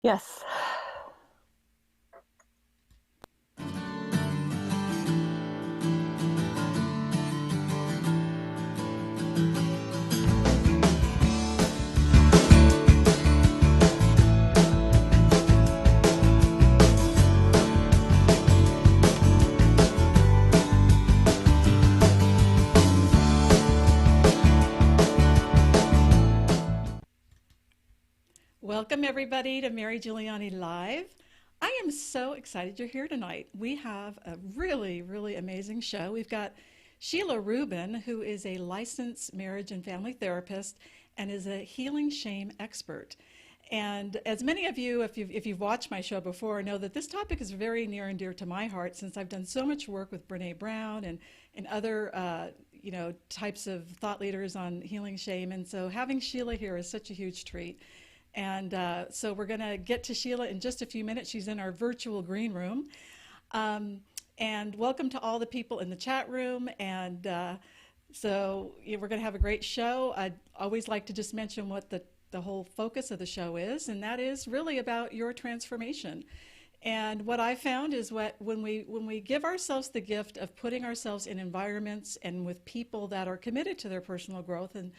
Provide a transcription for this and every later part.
Yes. Welcome, everybody, to Mary Giuliani Live. I am so excited you're here tonight. We have a really, really amazing show. We've got Sheila Rubin, who is a licensed marriage and family therapist and is a healing shame expert. And as many of you, if you've watched my show before, know that this topic is very near and dear to my heart since I've done so much work with Brene Brown and other types of thought leaders on healing shame. And so having Sheila here is such a huge treat. And so we're going to get to Sheila in just a few minutes. She's in our virtual green room. Um, and welcome to all the people in the chat room. And we're going to have a great show. I always like to just mention what the whole focus of the show is, and that is really about your transformation. And what I found is when we give ourselves the gift of putting ourselves in environments and with people that are committed to their personal growth and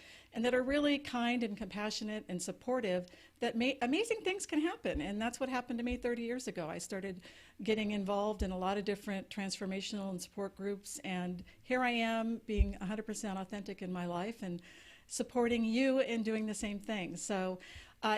that are really kind and compassionate and supportive, that amazing things can happen. And that's what happened to me 30 years ago. I started getting involved in a lot of different transformational and support groups, and here I am being 100% authentic in my life and supporting you in doing the same thing. So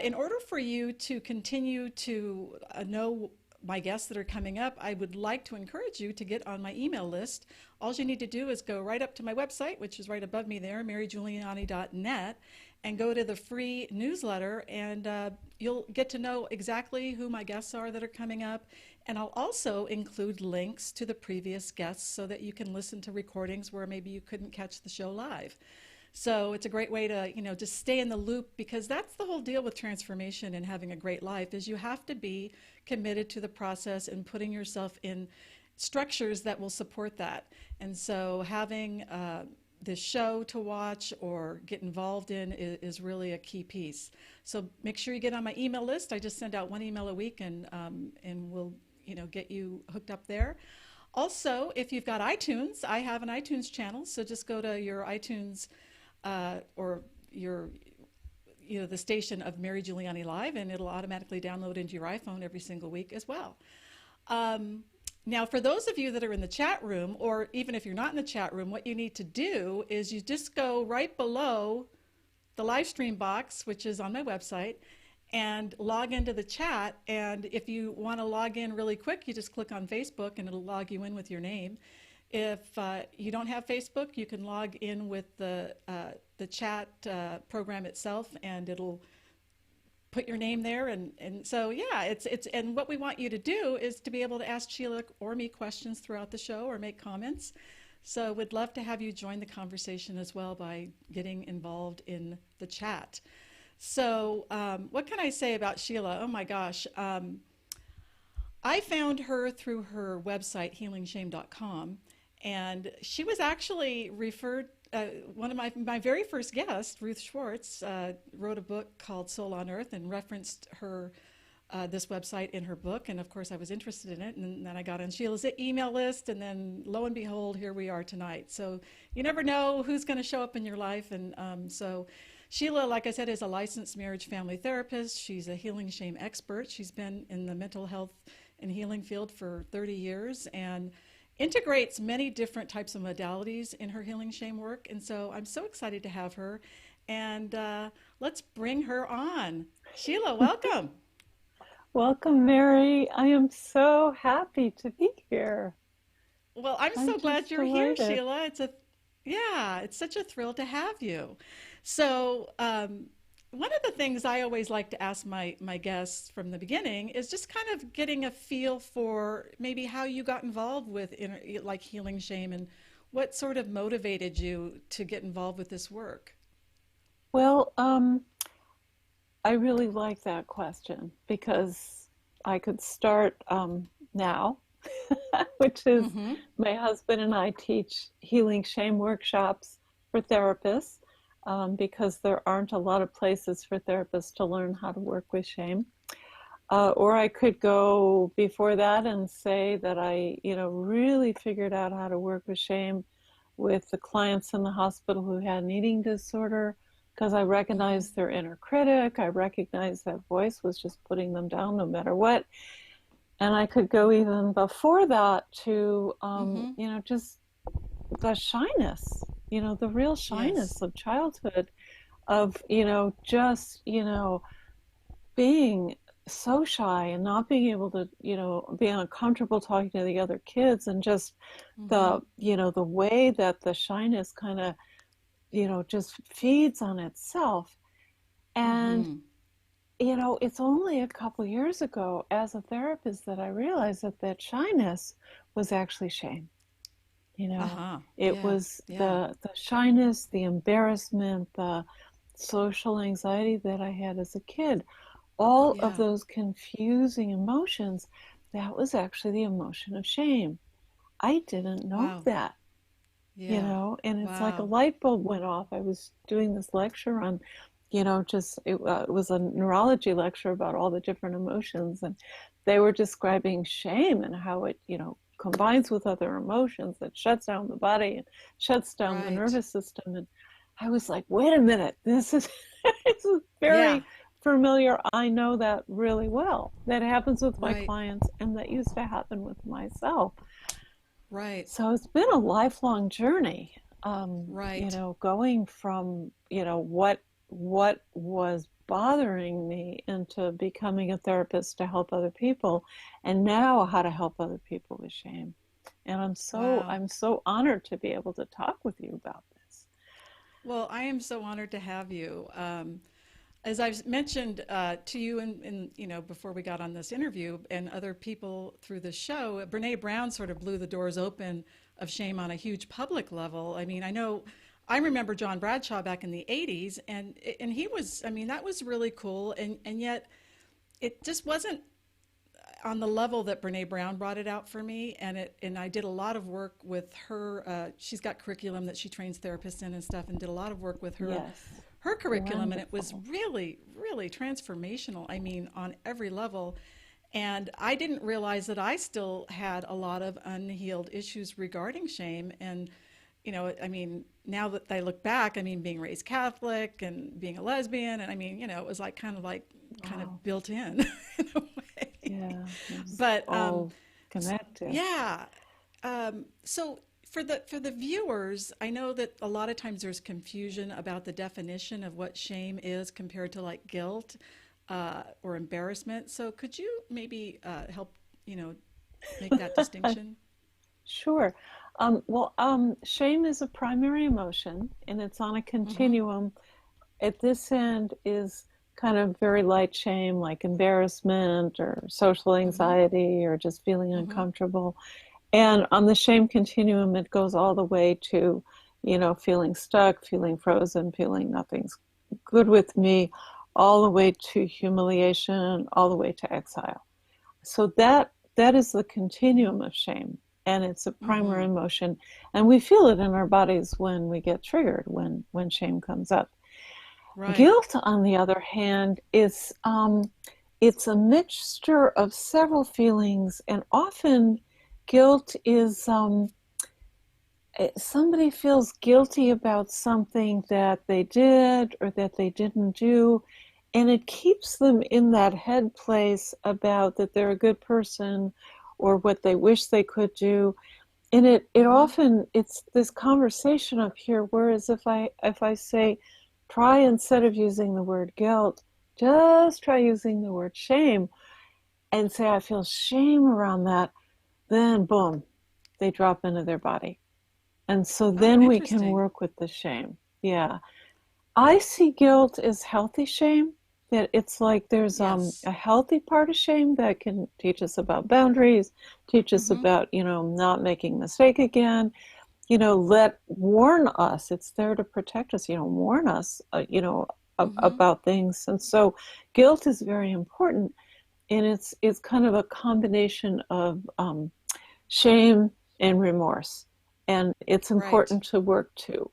in order for you to continue to know my guests that are coming up, I would like to encourage you to get on my email list. All you need to do is go right up to my website, which is right above me there, maryjuliani.net, and go to the free newsletter, and you'll get to know exactly who my guests are that are coming up. And I'll also include links to the previous guests so that you can listen to recordings where maybe you couldn't catch the show live. So it's a great way to, just stay in the loop, because that's the whole deal with transformation and having a great life is you have to be committed to the process and putting yourself in structures that will support that. And so having this show to watch or get involved in is really a key piece. So make sure you get on my email list. I just send out one email a week, and we'll get you hooked up there. Also, if you've got iTunes, I have an iTunes channel. So just go to your iTunes or your the station of Mary Giuliani Live, and it'll automatically download into your iPhone every single week as well. Um, Now, for those of you that are in the chat room, or even if you're not in the chat room, what you need to do is you just go right below the live stream box, which is on my website, and log into the chat. And if you want to log in really quick, you just click on Facebook and it'll log you in with your name. If you don't have Facebook, you can log in with the chat program itself, and it'll put your name there. And so, yeah, it's and what we want you to do is to be able to ask Sheila or me questions throughout the show or make comments. So we'd love to have you join the conversation as well by getting involved in the chat. So what can I say about Sheila? Oh my gosh. I found her through her website, healingshame.com, and she was actually referred. One of my very first guests, Ruth Schwartz, wrote a book called Soul on Earth and referenced her this website in her book, and of course I was interested in it, and then I got on Sheila's email list, and then lo and behold, here we are tonight. So you never know who's going to show up in your life, and so Sheila, like I said, is a licensed marriage family therapist. She's a healing shame expert. She's been in the mental health and healing field for 30 years and integrates many different types of modalities in her healing shame work. And so I'm so excited to have her. And let's bring her on. Sheila, welcome. Welcome, Mary. I am so happy to be here. Well, I'm I'm so glad just you're here, delighted. Sheila. Yeah, it's such a thrill to have you. So, one of the things I always like to ask my guests from the beginning is just kind of getting a feel for maybe how you got involved with like healing shame and what sort of motivated you to get involved with this work. Well, I really like that question because I could start now, which is Mm-hmm. my husband and I teach healing shame workshops for therapists because there aren't a lot of places for therapists to learn how to work with shame. Or I could go before that and say that I, really figured out how to work with shame with the clients in the hospital who had an eating disorder because I Mm-hmm. recognized their inner critic. I recognized that voice was just putting them down no matter what. And I could go even before that to, Mm-hmm. just the shyness, the real Yes. shyness of childhood, of, just, being so shy and not being able to, be uncomfortable talking to the other kids, and just Mm-hmm. the way that the shyness kind of, just feeds on itself. And, Mm-hmm. it's only a couple years ago as a therapist that I realized that that shyness was actually shame. You know, Uh-huh. it Yeah. was Yeah. the shyness, the embarrassment, the social anxiety that I had as a kid, all of Yeah. those confusing emotions. That was actually the emotion of shame. I didn't know Wow. that, Yeah. and it's like a Wow. light bulb went off. I was doing this lecture on, just it was a neurology lecture about all the different emotions, and they were describing shame and how it, combines with other emotions that shuts down the body and shuts down the Right. nervous system. And I was like, wait a minute, this is this is Yeah. very familiar. I know that really well. That happens with my Right. clients, and that used to happen with myself. Right. So it's been a lifelong journey, Right. going from, what was bothering me into becoming a therapist to help other people, and now how to help other people with shame. And Wow. I'm so honored to be able to talk with you about this. Well, I am so honored to have you. As I've mentioned to you before we got on this interview and other people through the show, Brene Brown sort of blew the doors open of shame on a huge public level. I mean, I remember John Bradshaw back in the 80s, and he was, I mean, that was really cool, and yet it just wasn't on the level that Brene Brown brought it out for me, and I did a lot of work with her. She's got curriculum that she trains therapists in and stuff, and did a lot of work with Yes, her curriculum, and it was wonderful. really, really transformational. I mean, on every level. And I didn't realize that I still had a lot of unhealed issues regarding shame. And, I mean, now that I look back, I mean, being raised Catholic and being a lesbian, and I mean, it was like kind Wow. of built in in a way. Yeah, it's But all connected. yeah, so for the viewers, I know that a lot of times there's confusion about the definition of what shame is compared to like guilt or embarrassment. So could you maybe help, you know, make that distinction? Sure. Shame is a primary emotion, and it's on a Mm-hmm. continuum. At this end is kind of very light shame, like embarrassment or social Mm-hmm. anxiety or just feeling Mm-hmm. uncomfortable. And on the shame continuum, it goes all the way to, feeling stuck, feeling frozen, feeling nothing's good with me, all the way to humiliation, all the way to exile. So that is the continuum of shame, and it's a primary Mm-hmm. emotion, and we feel it in our bodies when we get triggered, when shame comes up. Right. Guilt, on the other hand, is it's a mixture of several feelings, and often guilt is somebody feels guilty about something that they did or that they didn't do, and it keeps them in that head place about that they're a good person or what they wish they could do. And it Mm-hmm. often, it's this conversation up here, whereas if I say, try, instead of using the word guilt, just try using the word shame, and say I feel shame around that, then boom, they drop into their body. And so Oh, then we can interesting. work with the shame. Yeah. I see guilt as healthy shame, that it's like there's Yes. a healthy part of shame that can teach us about boundaries, teach us Mm-hmm. about, not making a mistake again, let warn us. It's there to protect us, warn us, Mm-hmm. about things. And so guilt is very important. And it's kind of a combination of shame and remorse. And it's Right. important to work too.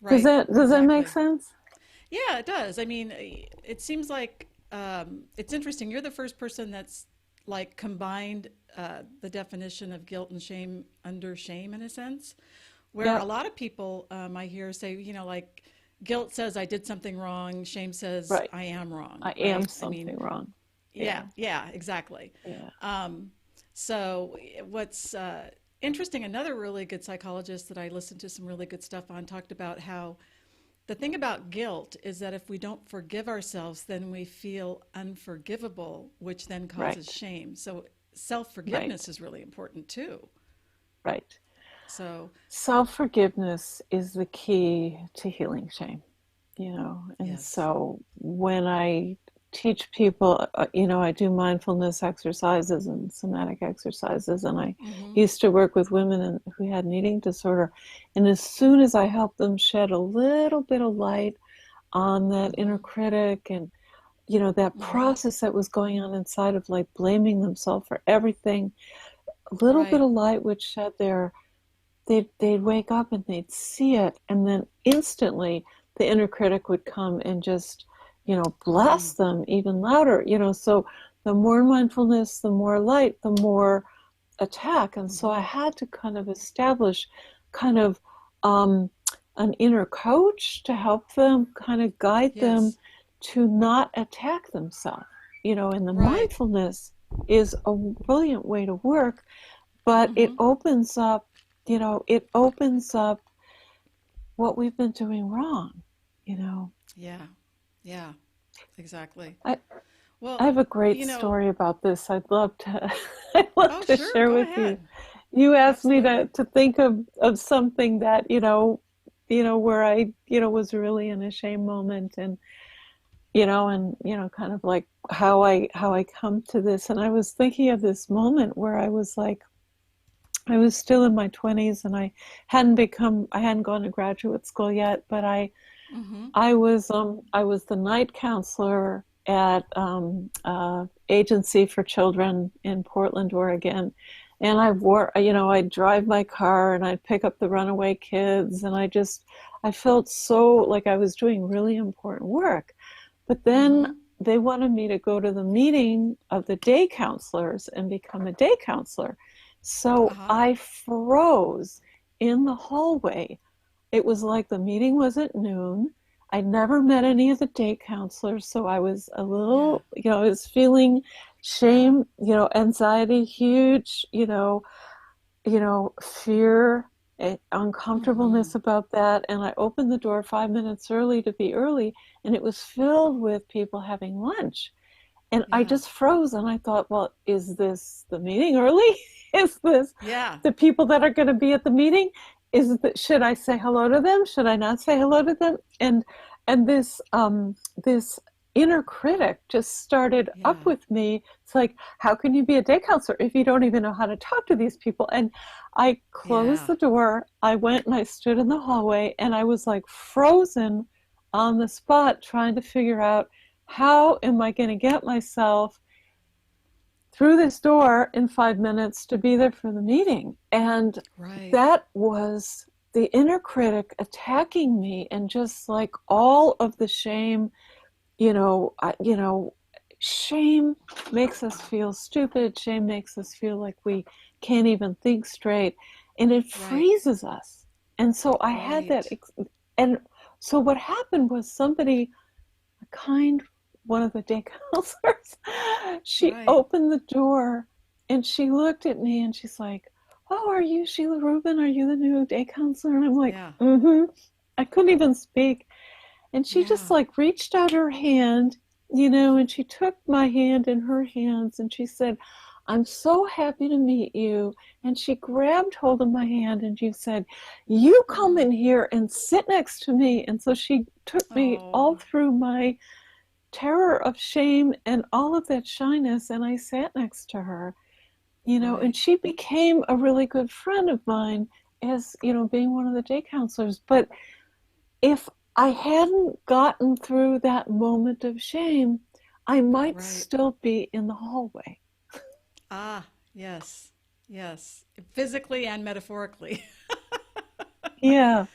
Does Right. that make Exactly. sense? Yeah, it does. I mean, it seems like it's interesting. You're the first person that's like combined the definition of guilt and shame under shame in a sense, where Yeah, a lot of people I hear say, like guilt says I did something wrong, shame says right. I am wrong, I am right? I mean, something wrong. yeah, Yeah, yeah, exactly. yeah, Um, so what's interesting, another really good psychologist that I listened to some really good stuff on talked about how the thing about guilt is that if we don't forgive ourselves, then we feel unforgivable, which then causes right, shame. So self forgiveness right, is really important too. right. So, Self-forgiveness is the key to healing shame, and yes. so when I teach people, I do mindfulness exercises and somatic exercises, and I Mm-hmm. used to work with women who had an eating disorder, and as soon as I helped them shed a little bit of light on that inner Mm-hmm. critic and that Mm-hmm. process that was going on inside of like blaming themselves for everything, a little bit Right. of light would shed there, they'd wake up and they'd see it, and then instantly the inner critic would come and just Mm. blast them even louder. So the more mindfulness, the more light, the more attack. And so I Mm-hmm. had to kind of establish kind of um, an inner coach to help them, kind of guide them Yes. to not attack themselves. And the Right. mindfulness is a brilliant way to work, but Mm-hmm. it opens up what we've been doing wrong. You know, Yeah. Yeah. Exactly. I, I Well, have a great you know, story about this. I'd love to, I'd love oh, to sure. share Go with you. ahead. You asked me to, Absolutely. to think of something that, where I, was really in a shame moment and kind of like how I come to this. And I was thinking of this moment where I was like, I was still in my 20s and I hadn't gone to graduate school yet, but Mm-hmm. I was the night counselor at agency for children in Portland, Oregon. And I'd drive my car and I'd pick up the runaway kids, and I felt so like I was doing really important work. But then Mm-hmm. they wanted me to go to the meeting of the day counselors and become a day counselor. So Uh-huh. I froze in the hallway. It was like the meeting was at noon. I'd never met any of the day counselors, so I was a Yeah. little, I was feeling Yeah. shame, anxiety, huge, fear, Mm-hmm. uncomfortableness about that. And I opened the door 5 minutes early to be early, and it was filled with people having lunch. And I Yeah. just froze and I thought, well, is this the meeting early? Is this Yeah. the people that are going to be at the meeting? Should I say hello to them? Should I not say hello to them? And this inner critic just started up Yeah. with me. It's like, how can you be a day counselor if you don't even know how to talk to these people? And I closed Yeah. the door. I went and I stood in the hallway, and I was like frozen on the spot trying to figure out, how am I going to get myself through this door in 5 minutes to be there for the meeting? And Right. that was the inner critic attacking me, and just like all of the shame, shame makes us feel stupid. Shame makes us feel like we can't even think straight, and it Right. freezes us. And so I had that, Right. and so what happened was somebody, a kind one of the day counselors, she Right. opened the door and she looked at me and she's like, "Oh, are you Sheila Rubin? Are you the new day counselor?" And I'm like, Yeah. "Mm-hmm." I couldn't even speak. And she just Yeah. like reached out her hand, and she took my hand in her hands and she said, "I'm so happy to meet you." And she grabbed hold of my hand and she said, "You come Mm-hmm. in here and sit next to me." And so she took me all Oh, through my terror of shame and all of that shyness, and I sat next to her, and right. she became a really good friend of mine, as being one of the day counselors. But if I hadn't gotten through that moment of shame, I might Right. still be in the hallway. Ah, yes. Yes. Physically and metaphorically. Yeah.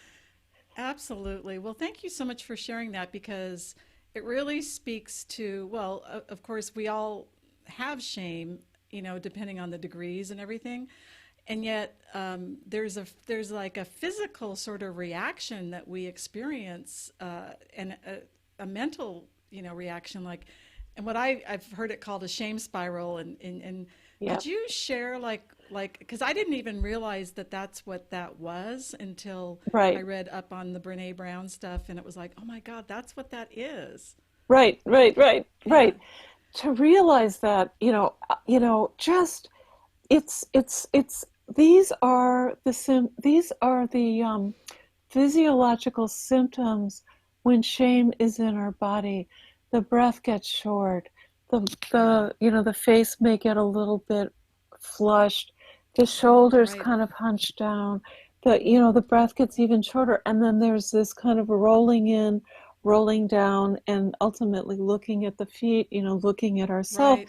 Absolutely. Well, thank you so much for sharing that because it really speaks to, well, of course, we all have shame, depending on the degrees and everything. And yet, there's like a physical sort of reaction that we experience, and a mental, reaction, like, and what I've heard it called a shame spiral. And Yeah, could you share, because I didn't even realize that that's what that was until I right, read up on the Brene Brown stuff, and it was like, oh my God, that's what that is. right, right, right, Yeah. right. To realize that, just it's these are the physiological symptoms when shame is in our body. The breath gets short. Yeah. The face may get a little bit flushed. The shoulders Right. kind of hunch down. The breath gets even shorter. And then there's this kind of rolling in, rolling down, and ultimately looking at the feet, looking at ourselves. Right.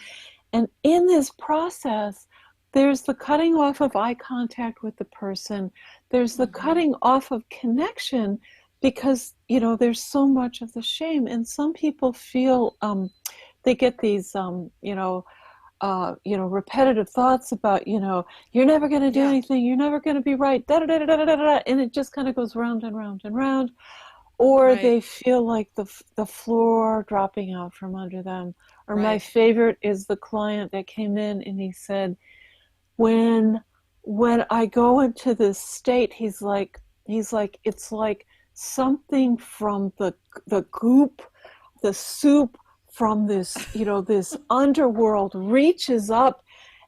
And in this process, there's the cutting off of eye contact with the person. There's the Mm-hmm. cutting off of connection because, there's so much of the shame. And some people feel they get these, repetitive thoughts about, you're never going to do Yeah. anything. You're never going to be right. Da, da, da, da, da, da, da, and it just kind of goes round and round and round. Or Right. they feel like the floor dropping out from under them. Or my Right. favorite is the client that came in and he said, when when I go into this state, he's like it's like something from the goop, the soup from this underworld reaches up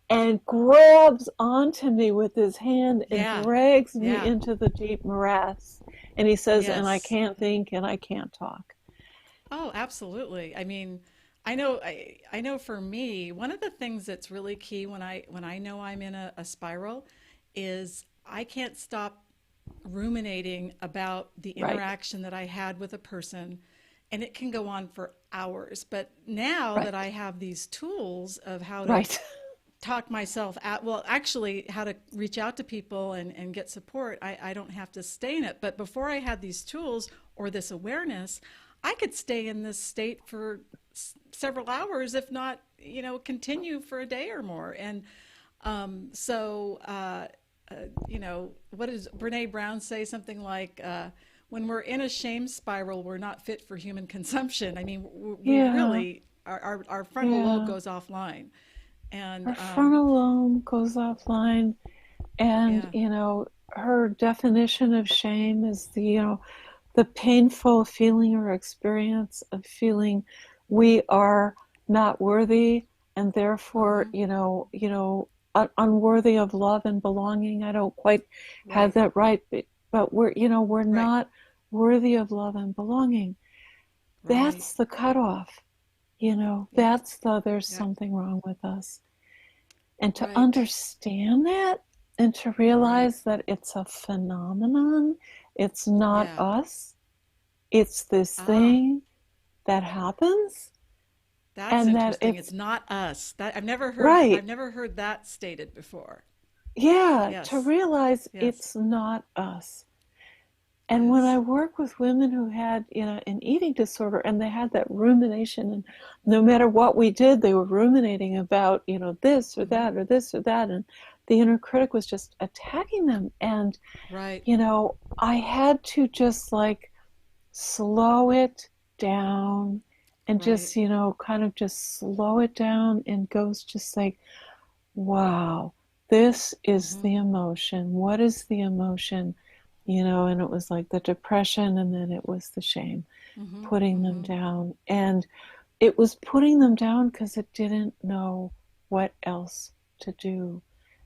and grabs onto me with his hand and Yeah. drags me Yeah. into the deep morass. And he says, and I Yes. can't think and I can't talk. Oh, absolutely. I mean, I know for me, one of the things that's really key when I know I'm in a spiral is I can't stop ruminating about the Right, interaction that I had with a person, and it can go on for hours. But now that right, I have these tools of how to right, talk myself out, well, actually how to reach out to people and get support, I don't have to stay in it. But before I had these tools or this awareness, I could stay in this state for several hours, if not, continue for a day or more. And what does Brene Brown say? Something like, when we're in a shame spiral, we're not fit for human consumption. I mean, we yeah, really, our frontal lobe yeah. goes offline. And Her frontal lobe goes offline. And, yeah. her definition of shame is the painful feeling or experience of feeling we are not worthy and therefore, Hmm. unworthy of love and belonging. I don't quite have Right. that right, but we're Right. not worthy of love and belonging. Right. That's the cutoff. Yep. There's Yep. something wrong with us. And to Right. understand that and to Right. realize that it's a phenomenon, it's not Yeah. us, it's this Ah, thing that happens, that's and that interesting. it's It's not us. That I've right. never heard that stated before. Yeah, to Yes. realize Yes. it's not us. And when I Yes. work with women who had, an eating disorder and they had that rumination, and no matter what we did, they were ruminating about, this or Hmm. that or this or that, and the inner critic was just attacking them. And Right. I had to just like slow it down and Right. just, kind of just slow it down and goes just like, wow, this is Hmm. the emotion. What is the emotion? And it was like the depression and then it was the shame, Hmm. putting them Hmm. down. And it was putting them down because it didn't know what else to do.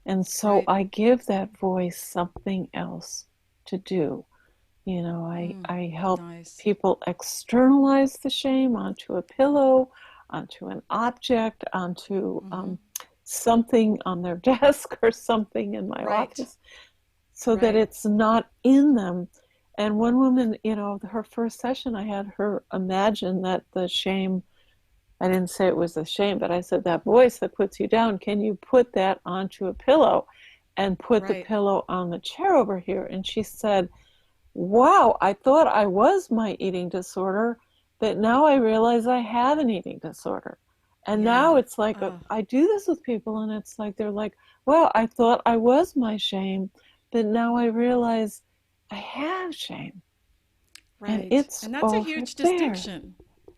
And so Right. I give that voice something else to do. Mm. I help Nice. people externalize the shame onto a pillow, onto an object, onto Hmm. something on their desk or something in my Right. office so that Right. it's not in them. And one woman, her first session, I had her imagine that the shame, I didn't say it was the shame, but I said, that voice that puts you down, can you put that onto a pillow and put the Right. pillow on the chair over here? And she said, wow, I thought I was my eating disorder. that now I realize I have an eating disorder. And now Yeah. it's like I do this with people, and it's like they're like, well, I thought I was my shame, but now I realize I have shame, and Right. it's And that's a over huge there. distinction.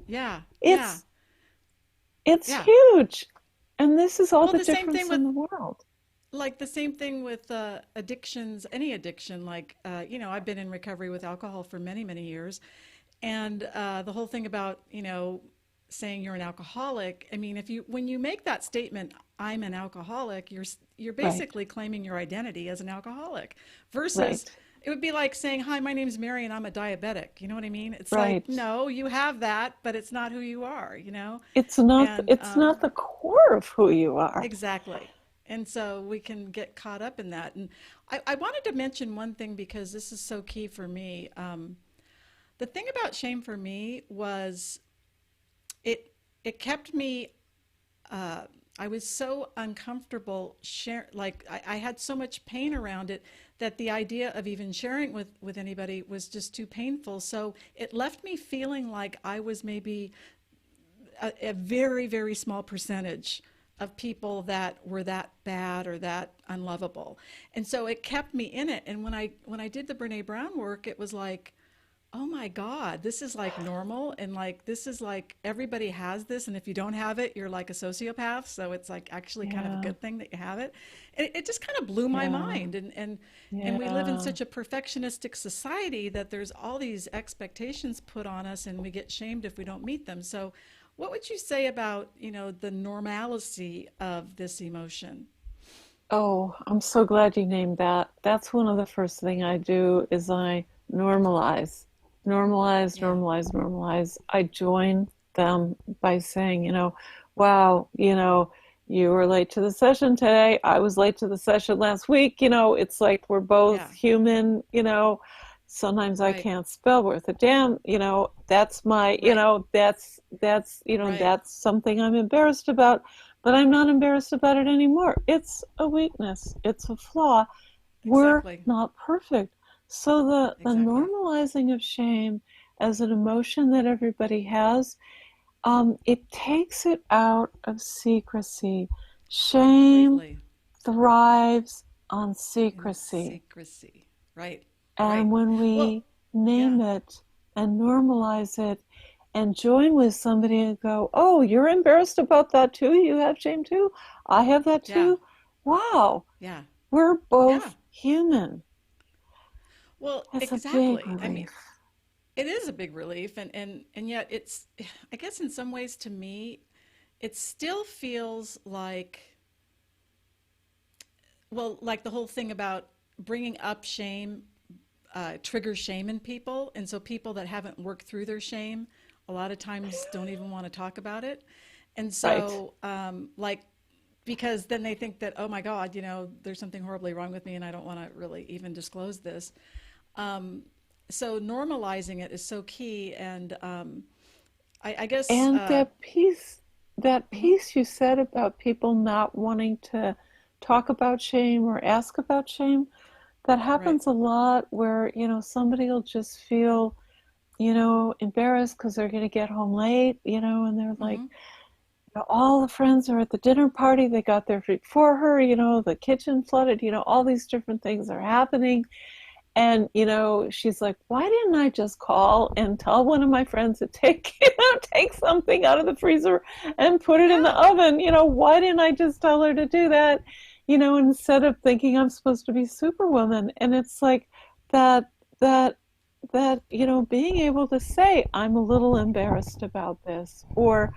Yeah. Yeah. It's it's Yeah. huge. And this is all Well, the the same thing difference with in the world. the same thing with addictions, any addiction. I've been in recovery with alcohol for many, many years. And the whole thing about, saying you're an alcoholic, I mean, if you when you make that statement, I'm an alcoholic, you're Right, basically claiming your identity as an alcoholic versus right, it would be like saying, "Hi, my name's Mary and I'm a diabetic." You know what I mean? It's like, right. no, you have that, but it's not who you are, you know? And It's not the core of who you are. exactly. And so we can get caught up in that. And I wanted to mention one thing because this is so key for me. The thing about shame for me was it it kept me uh, I was so uncomfortable I had so much pain around it that the idea of even sharing with anybody was just too painful. So it left me feeling like I was maybe a very, very small percentage of people that were that bad or that unlovable. And so it kept me in it. And when I did the Brene Brown work, it was like, oh my God, this is like normal. And like, this is like everybody has this. And if you don't have it, you're like a sociopath. So it's like actually kind of a Yeah, good thing that you have it. And it just kind of blew my yeah, mind. And we live in yeah. such a perfectionistic society that there's all these expectations put on us and we get shamed if we don't meet them. So what would you say about, the normalcy of this emotion? Oh, I'm so glad you named that. That's one of the first thing I do is I normalize, normalize, Yeah. normalize, normalize. I join them by saying, wow, you were late to the session today. I was late to the session last week. It's like we're both Yeah. human. Sometimes I Right. can't spell worth a damn. That's my, Right. Right. that's something I'm embarrassed about, but I'm not embarrassed about it anymore. It's a weakness, it's a flaw. We're Exactly. not perfect. So the Exactly. normalizing of shame as an emotion that everybody has, it takes it out of secrecy. Shame Completely. thrives on In secrecy. secrecy. Right. And Right. when Well, we yeah. name it and normalize it and join with somebody and go, oh, you're embarrassed about that too? You have shame too? I have that Yeah. too? Wow, Yeah. we're Yeah. both human. Well, It's a big exactly. I mean, relief. it is a big relief and yet it's I guess in some ways to me it still feels like like the whole thing about bringing up shame triggers shame in people. And so people that haven't worked through their shame a lot of times don't even want to talk about it. And Right. so, because then they think that, oh my God, there's something horribly wrong with me and I don't want to really even disclose this. Um, so normalizing it is so key. And I guess, And that mhm, piece you said about people not wanting to talk about shame or ask about shame, that right. happens a lot where, somebody will just feel, embarrassed because they're going to get home late, and they're like, Hmm. all the friends are at the dinner party. They got there before her, the kitchen flooded, all these different things are happening. And, she's like, why didn't I just call and tell one of my friends to take, take something out of the freezer and put it in the Yeah, oven? Why didn't I just tell her to do that? Instead of thinking I'm supposed to be superwoman. And it's like that, that, being able to say, I'm a little embarrassed about this, or,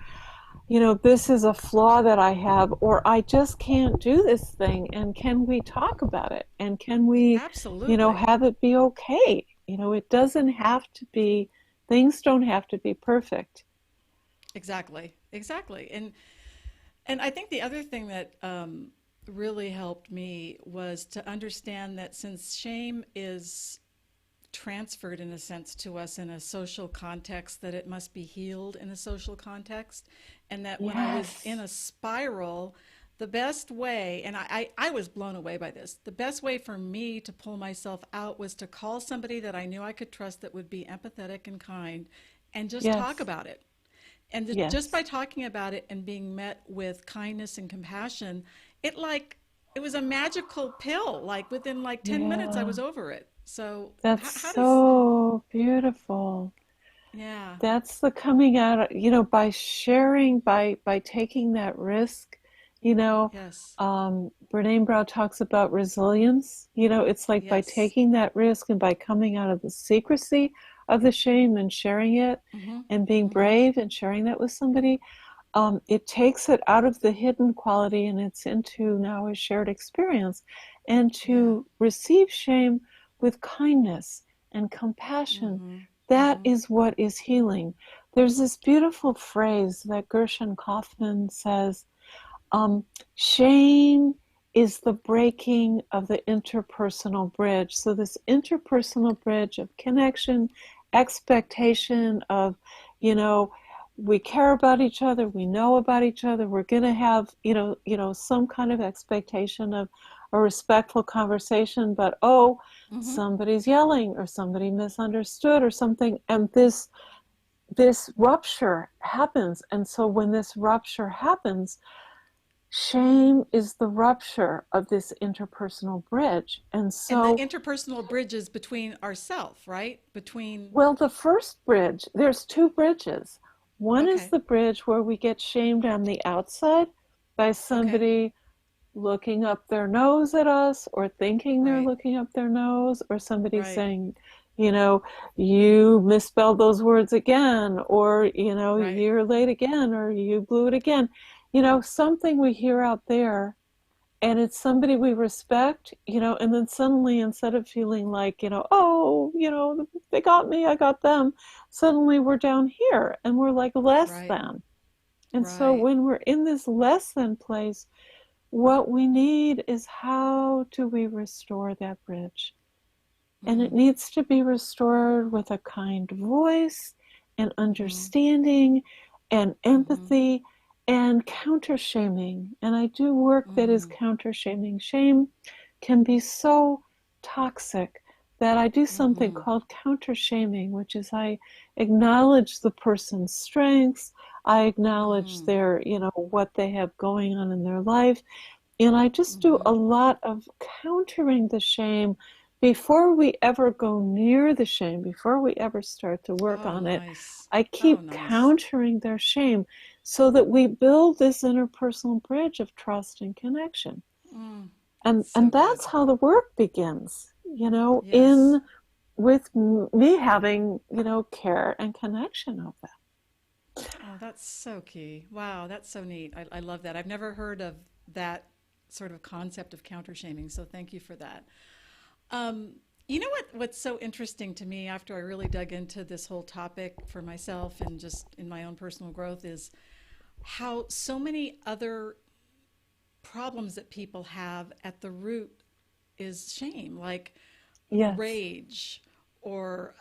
this is a flaw that I have, or I just can't do this thing. And can we talk about it? And can we, absolutely. have it be okay? It doesn't have to be, things don't have to be perfect. Exactly. Exactly. And I think the other thing that really helped me was to understand that since shame is transferred in a sense to us in a social context, that it must be healed in a social context. And that when I was in Yes. a spiral, the best way, and I was blown away by this, the best way for me to pull myself out was to call somebody that I knew I could trust that would be empathetic and kind and just talk Yes. about it. And just Yes. by talking about it and being met with kindness and compassion, it like it was a magical pill. Like within like 10 minutes, I Yeah. was over it. So That's how does, so beautiful. yeah, That's the coming out, by sharing, by taking that risk. yes, Brene Brown talks about resilience. It's like by yes, taking that risk and by coming out of the secrecy of the shame and sharing it mm-hmm, and being mm-hmm, brave and sharing that with somebody, it takes it out of the hidden quality and it's into now a shared experience. And yeah, to receive shame with kindness and compassion, mm-hmm, that mm-hmm, is what is healing. There's this beautiful phrase that Gershon Kaufman says, um, shame is the breaking of the interpersonal bridge. So, this interpersonal bridge of connection, expectation of, you know, we care about each other, we know about each other, we're going to have, some kind of expectation of a respectful conversation, but oh, mm-hmm. somebody's yelling or somebody misunderstood or something, and this rupture happens. And so when this rupture happens, shame is the rupture of this interpersonal bridge. And And the so, interpersonal bridges between ourself, right? Between, well, the first bridge, there's two bridges. One is okay, the bridge where we get shamed on the outside by okay, somebody looking up their nose at us or thinking they're right, looking up their nose, or somebody right, saying, you know, you misspelled those words again, or, right, you're late again, or you blew it again. Something we hear out there, and it's somebody we respect, and then suddenly instead of feeling like, oh, they got me, I got them, suddenly we're down here and we're like less right, than. And so right. when we're in this less than place, what we need is, how do we restore that bridge? And it Mm, needs to be restored with a kind voice and mm-hmm, understanding and mm-hmm, empathy and counter shaming. And I do work that is mm, counter shaming. Shame can be so toxic that I do something mm-hmm, called counter shaming, which is I acknowledge the person's strengths. I acknowledge mm-hmm, their, what they have going on in their life. And I just do mm-hmm. a lot of countering the shame before we ever go near the shame, before we ever start to work Oh, on it. nice. I Oh, keep nice. countering their shame so that we build this interpersonal bridge of trust and connection. Mm, And so good. that's how the work begins, Yes. in with me having, care and connection of that. Oh, that's so key. Wow, that's so neat. I love that. I've never heard of that sort of concept of counter shaming, so thank you for that. Um, you know what's so interesting to me after I really dug into this whole topic for myself and just in my own personal growth is how so many other problems that people have at the root is shame, like Yes. rage or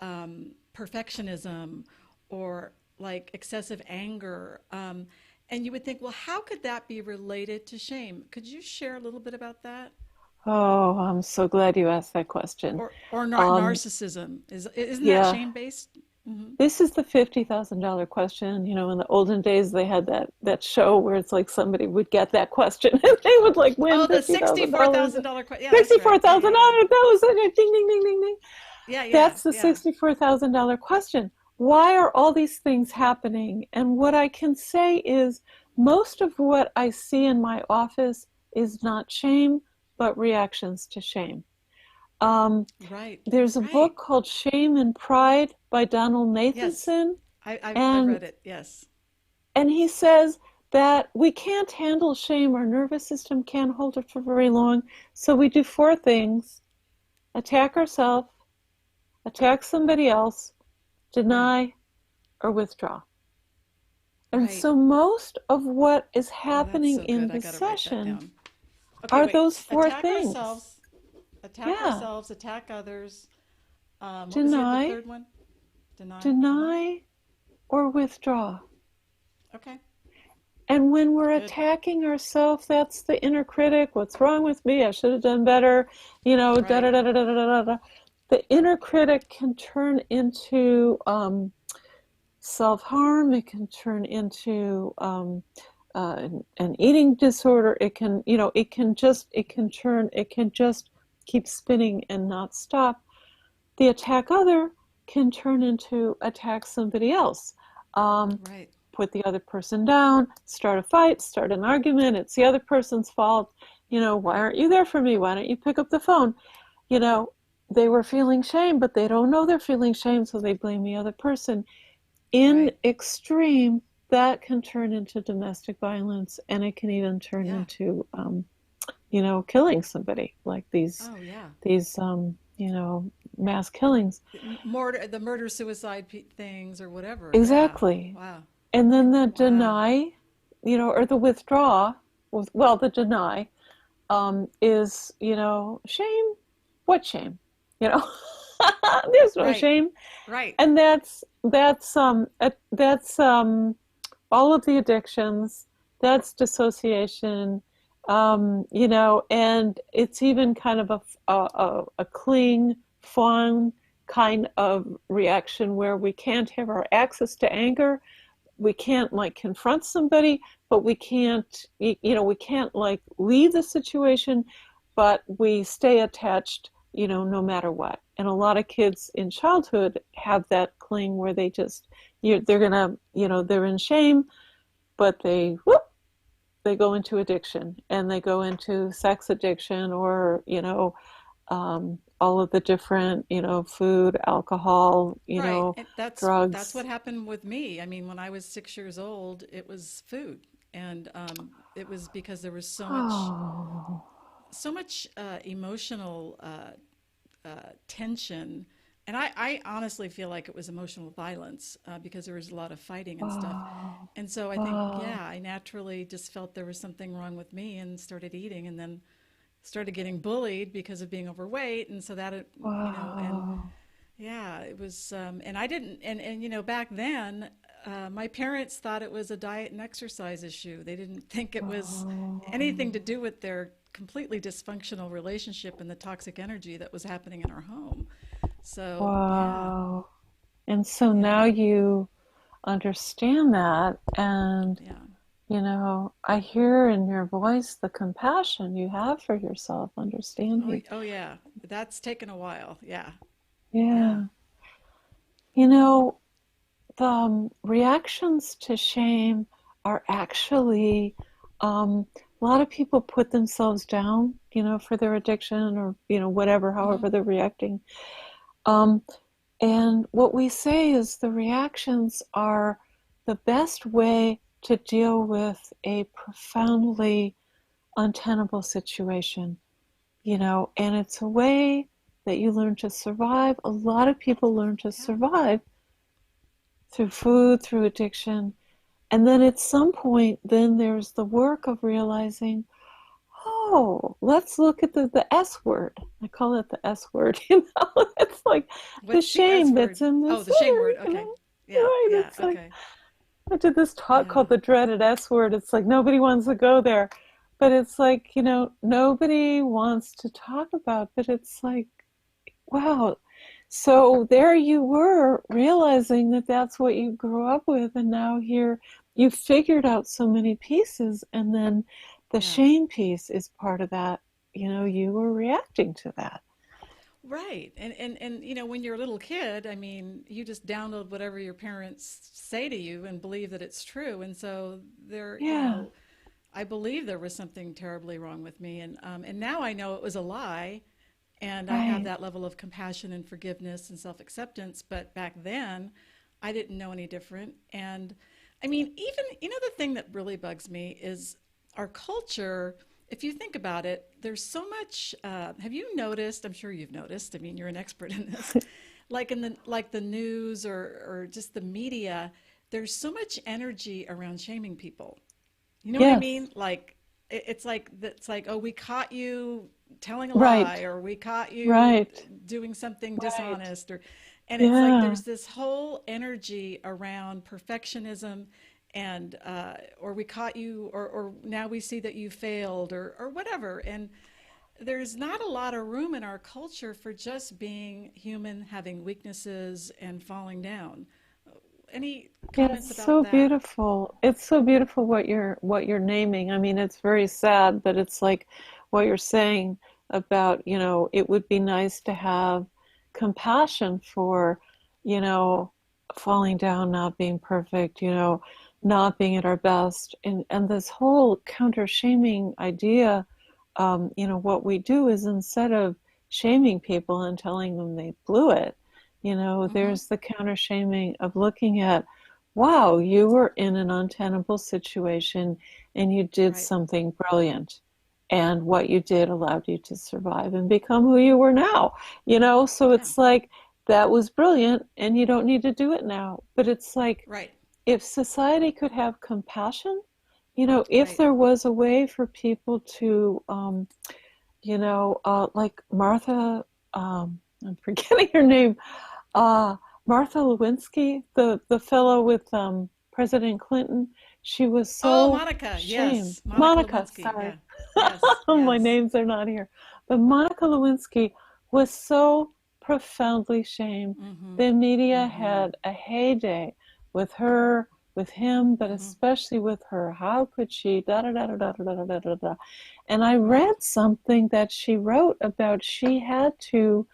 perfectionism or like excessive anger. And you would think, well, how could that be related to shame? Could you share a little bit about that? Oh, I'm so glad you asked that question. Or Um, narcissism isn't that yeah, shame based? Mm-hmm. this is the $50,000 question. In the olden days, they had that show where it's like somebody would get that question and they would like win Oh, the $50,000. $64,000 question. Yeah, that's Sixty-four right. Yeah, thousand yeah, yeah. dollars. That was it. Ding, ding, ding, ding, ding. Yeah, yeah, That's the yeah. $64,000 question. Why are all these things happening? And what I can say is, most of what I see in my office is not shame, but reactions to shame. Um, Right, there's a right. book called Shame and Pride by Donald Yes, Nathanson, I've and read it. Yes. and he says that we can't handle shame, our nervous system can't hold it for very long, so we do four things: attack ourselves, attack somebody else, Right, deny, or withdraw. And right. so most of what is Oh, that's happening so in good. I the got to write that session down. Okay, are wait. those four things. Attack Yeah. ourselves, attack others. What was the Deny, third one? Deny. Uh-huh. deny, or withdraw. Okay, And when we're good. attacking ourselves, that's the inner critic. What's wrong with me? I should have done better. Da Right. da da da da da da da. The inner critic can turn into self-harm. It can turn into an eating disorder. It can, it can just keep spinning and not stop. The attack other can turn into attack somebody else. Um, Right. Put the other person down, start a fight, start an argument. It's the other person's fault. Why Right. aren't you there for me? Why don't you pick up the phone? You know, they were feeling shame, but they don't know they're feeling shame, so they blame the other person. In Right. extreme, that can turn into domestic violence, and it can even turn Yeah. into, killing somebody, like Oh, yeah. these, mass killings. The murder suicide things or whatever. Yeah. Exactly. Wow. And then the Wow. deny, or the withdraw, well, the deny is, shame. What shame? You know, there's no Right. shame. Right. And that's all of the addictions. That's dissociation. And it's even kind of a cling, fawn kind of reaction where we can't have our access to anger. We can't like confront somebody, but we can't like leave the situation, but we stay attached, no matter what. And a lot of kids in childhood have that cling where they just, they're gonna, they're in shame, but they go into addiction, and they go into sex addiction, or all of the different, food, alcohol, Right. And that's drugs. what happened with me. I mean, when I was 6 years old, it was food. And it was because there was Oh, so much emotional tension. And I honestly feel like it was emotional violence because there was a lot of fighting and stuff. wow, And so I think, wow, yeah, I naturally just felt there was something wrong with me and started eating and then started getting bullied because of being overweight. And so that, and wow, yeah, it was, and I didn't, back then, my parents thought it was a diet and exercise issue. They didn't think it was anything to wow, do with their completely dysfunctional relationship and the toxic energy that was happening in our home. So, yeah, wow. And so now yeah, you understand that, and yeah. I hear in your voice the compassion you have for yourself, Oh, understanding. oh, yeah. That's taken a while. Yeah, yeah, Yeah. You know, the reactions to shame are actually, a lot of people put themselves down, for their addiction, or, whatever, hmm, however they're reacting. Um, and what we say is the reactions are the best way to deal with a profoundly untenable situation, and it's a way that you learn to survive. A lot of people learn to yeah, survive through food, through addiction. And then at some point, then there's the work of realizing, oh, let's look at the S word. I call it the S word, It's like the What's the S shame word? that's in Oh, this the shame word, word. Okay. Yeah, Right? yeah, It's like, okay. I did this talk Yeah, called the dreaded S word. It's like nobody wants to go there. But it's like, nobody wants to talk about, but it's like, wow. So there you were realizing that that's what you grew up with, and now here you figured out so many pieces, and then the yeah. shame piece is part of that. You were reacting to that. Right. And when you're a little kid, I mean, you just download whatever your parents say to you and believe that it's true. And so there, Yeah, I believe there was something terribly wrong with me. And now I know it was a lie. And I have right, that level of compassion and forgiveness and self acceptance. But back then, I didn't know any different. And I mean, even, the thing that really bugs me is our culture. If you think about it, there's so much. Have you noticed? I'm sure you've noticed. I mean, you're an expert in this. Like the news or just the media, there's so much energy around shaming people. You know what I yes, mean? Like it's like oh, we caught you telling a lie, right, or we caught you right, doing something right, dishonest, or and it's like yeah, there's this whole energy around perfectionism, and or we caught you, or now we see that you failed, or whatever. And there's not a lot of room in our culture for just being human, having weaknesses and falling down. Any Yeah, comments it's about so that? beautiful. It's so beautiful what you're naming. I mean, it's very sad, but it's like what you're saying about, it would be nice to have compassion for, you know, falling down, not being perfect, not being at our best. And this whole counter-shaming idea, what we do is instead of shaming people and telling them they blew it, Mm-hmm. there's the counter-shaming of looking at wow, you were in an untenable situation and you did Right. something brilliant. And what you did allowed you to survive and become who you were now. So Yeah. it's like that was brilliant and you don't need to do it now. But it's like Right. if society could have compassion, if Right. there was a way for people to, like Martha, I'm forgetting her name, uh, Martha Lewinsky, the fellow with President Clinton, she was Oh, so Monica. shamed. Yes. Monica Monica, Lewinsky. sorry. Yeah. Yes. My Yes. names are not here. But Monica Lewinsky was so profoundly shamed. Mm-hmm. The media Mm-hmm. had a heyday with her, with him, but Mm-hmm. especially with her. How could she? Da da da da da da da da da da. And I Right. read something that she wrote about she had to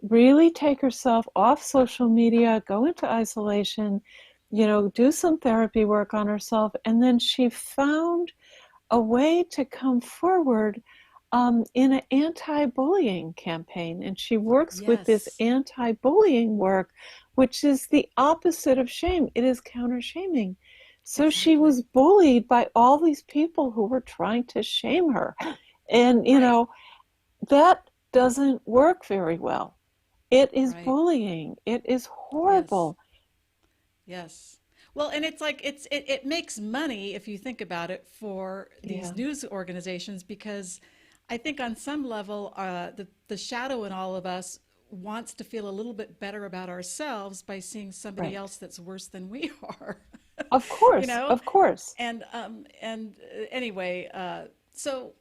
really take herself off social media, go into isolation, do some therapy work on herself. And then she found a way to come forward in an anti bullying campaign. And she works with this Yes. anti bullying work, which is the opposite of shame, it is counter shaming. So she Exactly. was bullied by all these people who were trying to shame her. And, Right. that doesn't work very well. It is Right. bullying. It is Yes. horrible. Yes. Well, and it's like it makes money if you think about it for these Yeah, news organizations because I think on some level the shadow in all of us wants to feel a little bit better about ourselves by seeing somebody right. else that's worse than we are. Of you course, know of course. and anyway so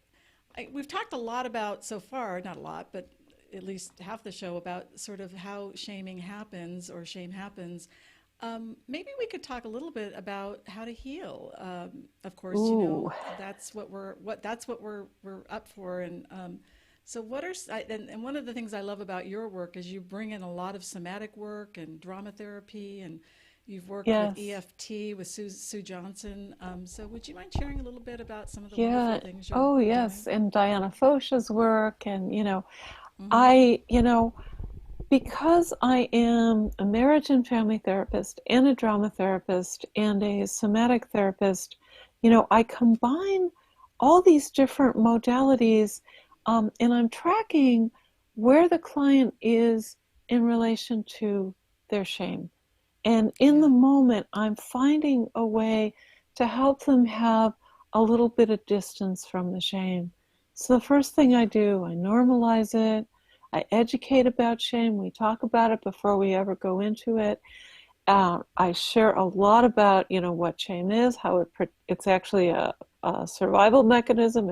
we've talked a lot about so far, not a lot, but at least half the show about sort of how shaming happens or shame happens. Maybe we could talk a little bit about how to heal. Of course, Ooh, that's what we're up for. And so, and one of the things I love about your work is you bring in a lot of somatic work and drama therapy, and you've worked with yes. EFT with Sue Johnson. So, would you mind sharing a little bit about some of the wonderful Yeah. things you're Oh, doing? yes. And Diana Fosha's work. And, Mm-hmm. I, because I am a marriage and family therapist and a drama therapist and a somatic therapist, I combine all these different modalities, and I'm tracking where the client is in relation to their shame. And in the Yeah. moment, I'm finding a way to help them have a little bit of distance from the shame. So the first thing I Yeah. do, I normalize it. I educate about shame. We talk about it before we ever go into it. I share a lot about, what shame is, how it's actually a survival mechanism.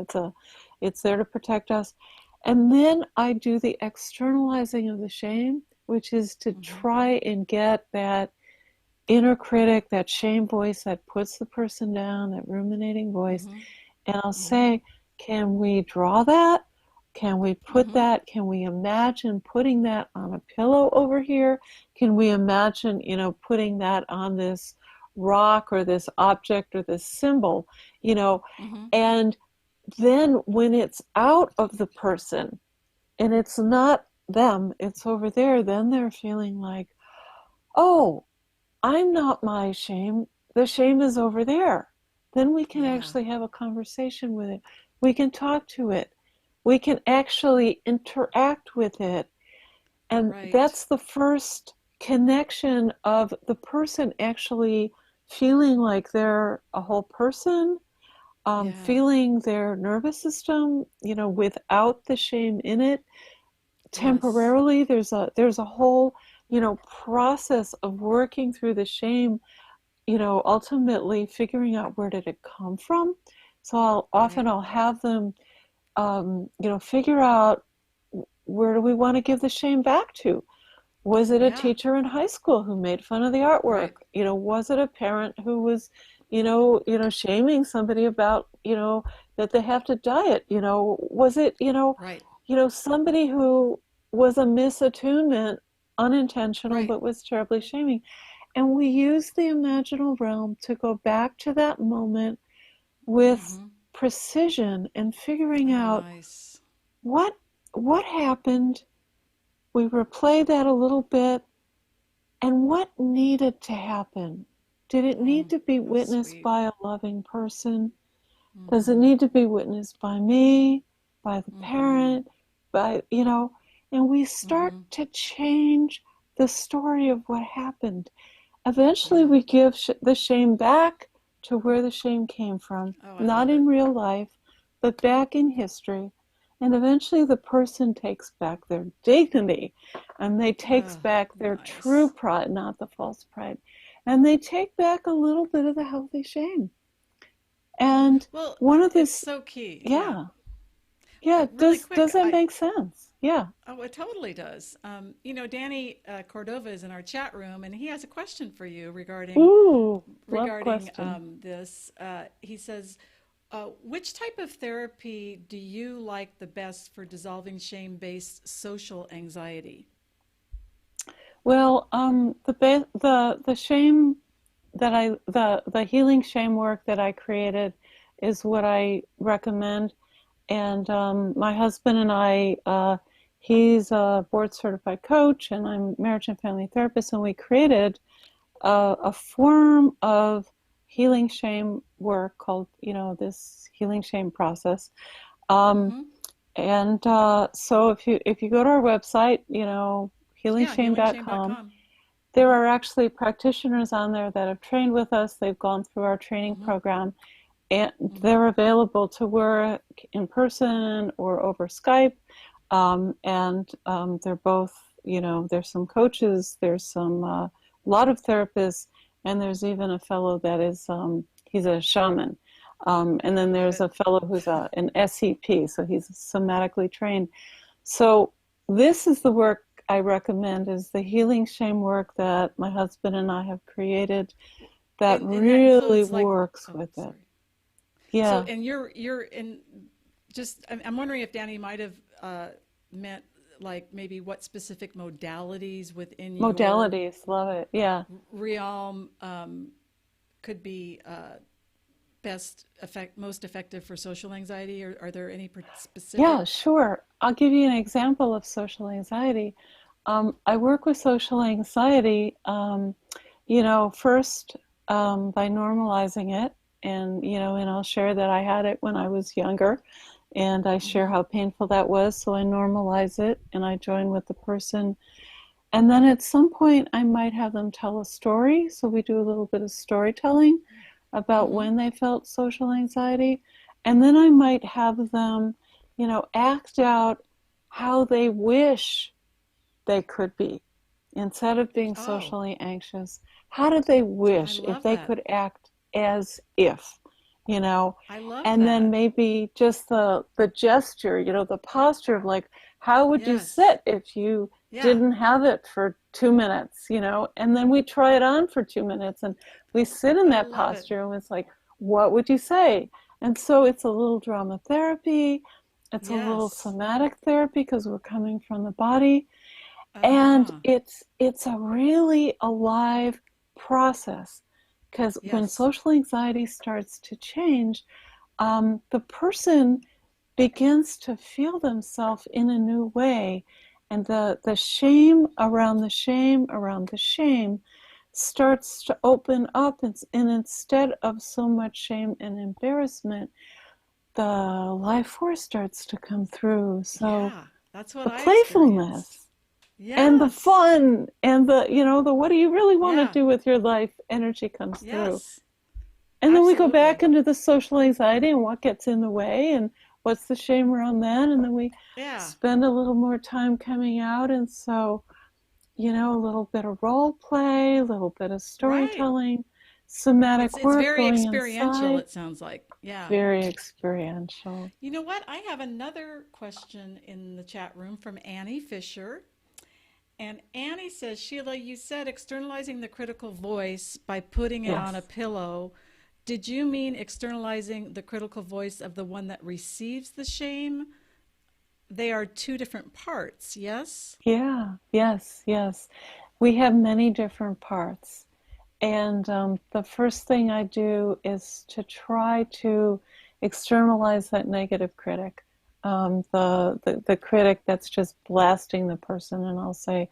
It's there to protect us. And then I do the externalizing of the shame, which is to Mm-hmm. try and get that inner critic, that shame voice that puts the person down, that ruminating voice. Mm-hmm. And I'll Mm-hmm. say, can we draw that? Can we put Mm-hmm. that? Can we imagine putting that on a pillow over here? Can we imagine, putting that on this rock or this object or this symbol, you know? Mm-hmm. And then when it's out of the person and it's not them, it's over there, then they're feeling like, oh, I'm not my shame. The shame is over there. Then we can Yeah. actually have a conversation with it. We can talk to it. We can actually interact with it. And Right. that's the first connection of the person actually feeling like they're a whole person, Yeah. feeling their nervous system, without the shame in it. Yes. Temporarily, there's a whole, process of working through the shame, ultimately figuring out where did it come from. So Right. I'll have them, figure out where do we want to give the shame back to? Was it a Yeah. teacher in high school who made fun of the artwork? Right. Was it a parent who was, shaming somebody about, that they have to diet? Was it, Right. somebody who was a misattunement, unintentional, Right. but was terribly shaming. And we use the imaginal realm to go back to that moment with Mm-hmm. precision and figuring Oh, out nice. what what happened. We replay that a little bit, and what needed to happen? Did it need Mm, to be how witnessed sweet. by a loving person? Does it Mm-hmm. need to be witnessed by me, by the Mm-hmm. parent, and we start Mm-hmm. to change the story of what happened. Eventually, Yeah. we give the shame back to where the shame came from, Oh, I not love it. in real life, but back in history. And eventually, the person takes back their dignity and they takes Oh, back their true nice. pride, not the false pride. And they take back a little bit of the healthy shame. And Well, one of it's this, so key. Yeah. yeah, yeah, Really does quick, that make sense? Yeah. oh, it totally does. Danny Cordova is in our chat room, and he has a question for you regarding Ooh, love regarding question. this. He says, which type of therapy do you like the best for dissolving shame-based social anxiety? Well, the shame that the healing shame work that I created is what I recommend. And my husband and I, he's a board certified coach, and I'm a marriage and family therapist, and we created a form of healing shame work called, this healing shame process. Um, Mm-hmm. and so if you go to our website, Yeah, healingshame.com, healingshame.com. there Mm-hmm. are actually practitioners on there that have trained with us. They've gone through our training Mm-hmm. program, and Mm-hmm. they're available to work in person or over Skype. And they're both, there's some coaches, there's some lot of therapists, and there's even a fellow that is he's a shaman. And then Love there's it. a fellow who's an SEP, so he's somatically trained. So this is the work I recommend, is the healing shame work that my husband and I have created that And that really includes like, works oh, with it. sorry. So, Yeah. and you're in just, I'm wondering if Danny might have meant like maybe what specific modalities within your Modalities, love it. Yeah. realm could be most effective for social anxiety, or are there any Yeah, specific? sure. I'll give you an example of social anxiety. I work with social anxiety, first by normalizing it. And I'll share that I had it when I was younger, and I share Mm-hmm. how painful that was. So I normalize it and I join with the person. And then at some point, I might have them tell a story. So we do a little bit of storytelling about Mm-hmm. when they felt social anxiety. And then I might have them, act out how they wish they could be. Instead of being Oh, socially anxious, how did they I wish if love they that. could act as if, you know? I love And then that. maybe just the gesture, the posture of like, how would you Yes. sit if you Yeah, didn't have it for 2 minutes, And then we try it on for 2 minutes and we sit in I that love it. posture and it's like, what would you say? And so it's a little drama therapy, it's a little Yes. somatic therapy because we're coming from the body, and Uh-huh. it's a really alive process, because when Yes. social anxiety starts to change, the person begins to feel themselves in a new way, and the shame around the shame around the shame starts to open up, and instead of so much shame and embarrassment, the life force starts to come through. So Yeah, that's what the I experienced. playfulness and the Yes. fun and the what do you really want to Yeah. do with your life energy comes through. Yes. And then we go back Absolutely. into the social anxiety and what gets in the way and what's the shame around that. And then we Yeah. spend a little more time coming out. And so, a little bit of role play, a little bit of Right. storytelling, It's somatic it's work very going experiential, inside, it sounds like. Yeah. very experiential. You know what? I have another question in the chat room from Annie Fisher. And Annie says, Sheila, you said externalizing the critical voice by putting it on a Yes. pillow. Did you mean externalizing the critical voice of the one that receives the shame? They are two different parts, yes? Yeah. Yes. Yes. We have many different parts. And the first thing I do is to try to externalize that negative critic, the critic that's just blasting the person. And I'll say,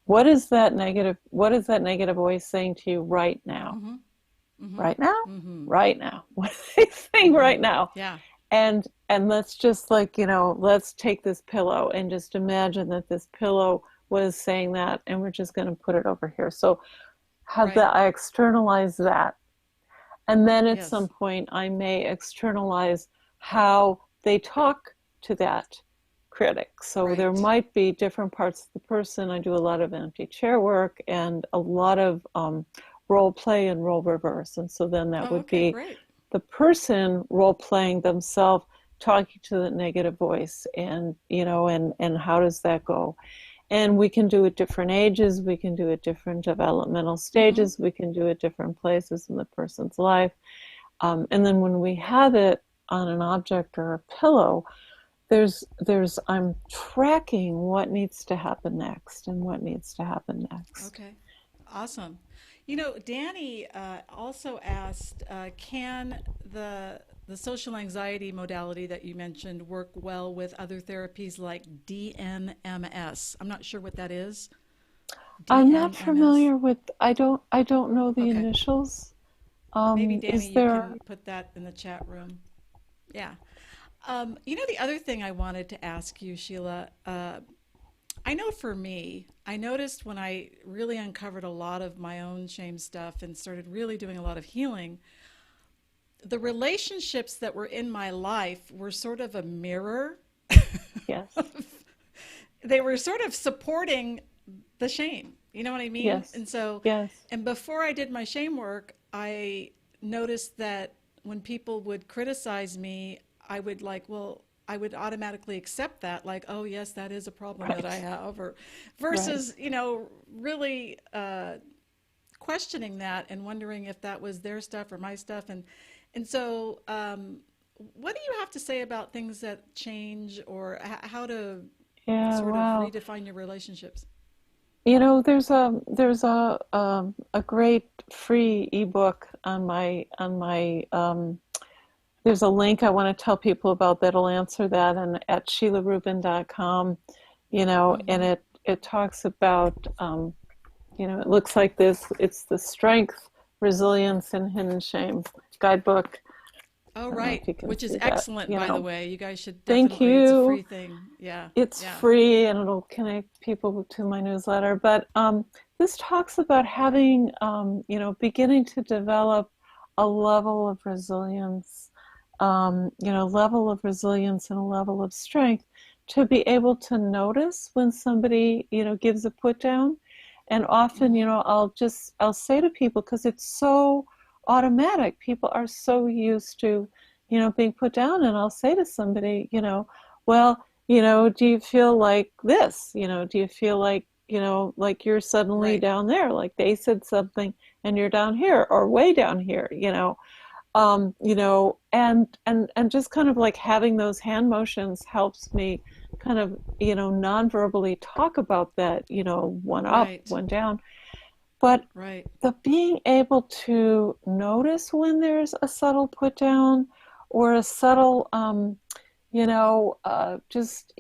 what is that negative voice saying to you right now? Mm-hmm. Mm-hmm. Right now? Mm-hmm. Right now. What are they saying Mm-hmm. right now? Yeah. And let's just like, let's take this pillow and just imagine that this pillow was saying that, and we're just going to put it over here. So have Right. that I externalize that. And then at some Yes. point, I may externalize how they talk to that critic. So there Right. might be different parts of the person. I do a lot of empty chair work and a lot of role play and role reverse. And so then that Oh, would okay, be great. the person role playing themselves, talking to the negative voice, and and how does that go? And we can do it different ages, we can do it different developmental Mm-hmm. stages, we can do it different places in the person's life. And then when we have it on an object or a pillow, I'm tracking what needs to happen next and what needs to happen next. Okay, awesome. You know, Danny also asked, can the social anxiety modality that you mentioned work well with other therapies like DNMS? I'm not sure what that is. I'm not DNMS. familiar with, I don't know the Okay, initials. maybe Danny, Is you there, can put that in the chat room. Yeah. You know, the other thing I wanted to ask you, Sheila, I know for me, I noticed when I really uncovered a lot of my own shame stuff and started really doing a lot of healing, the relationships that were in my life were sort of a mirror. yes, They were sort of supporting the shame. You know what I mean? yes, And so, yes, and before I did my shame work, I noticed that when people would criticize me, I would like, well, I would automatically accept that, like, oh, yes, that is a problem that I right, have, or right. versus, really questioning that and wondering if that was their stuff or my stuff. And so, what do you have to say about things that change or how to Yeah, sort of wow. redefine your relationships? There's a great free ebook on my there's a link I want to tell people about that'll answer that, and at sheilarubin.com, and Mm-hmm. it talks about it looks like this. It's the Strength, Resilience, and Hidden Shame guidebook. Oh, I don't know if right. you can Which is see that. excellent, by the way. You guys should Thank definitely, it's a free you. thing. Yeah. It's Yeah. free and it'll connect people to my newsletter. But this talks about having, beginning to develop a level of resilience, level of resilience and a level of strength to be able to notice when somebody, gives a put down. And often, Mm-hmm. I'll say to people, because it's so automatic, people are so used to, being put down. And I'll say to somebody, well, do you feel like this? Do you feel like you're suddenly Right. down there, like they said something and you're down here or way down here, and just kind of like having those hand motions helps me kind of, non-verbally talk about that, one up, Right. one down. But Right. the being able to notice when there's a subtle put down or a subtle just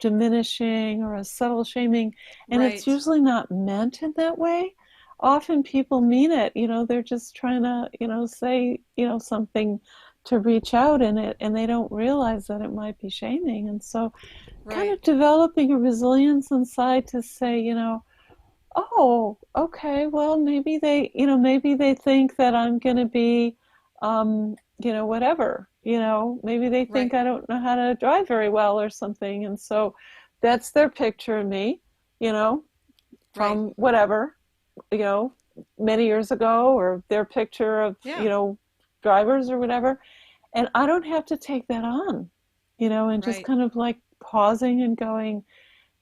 diminishing or a subtle shaming, and it's Right. usually not meant in that way. Often people mean it, they're just trying to, say, something to reach out in it, and they don't realize that it might be shaming. And so, kind Right. of developing a resilience inside to say, oh, okay, well, maybe they think that I'm going to be, whatever, maybe they think Right. I don't know how to drive very well or something. And so that's their picture of me, you know, Right. from whatever, you know, many years ago, or their picture of, Yeah. drivers or whatever. And I don't have to take that on, and just Right. kind of like pausing and going,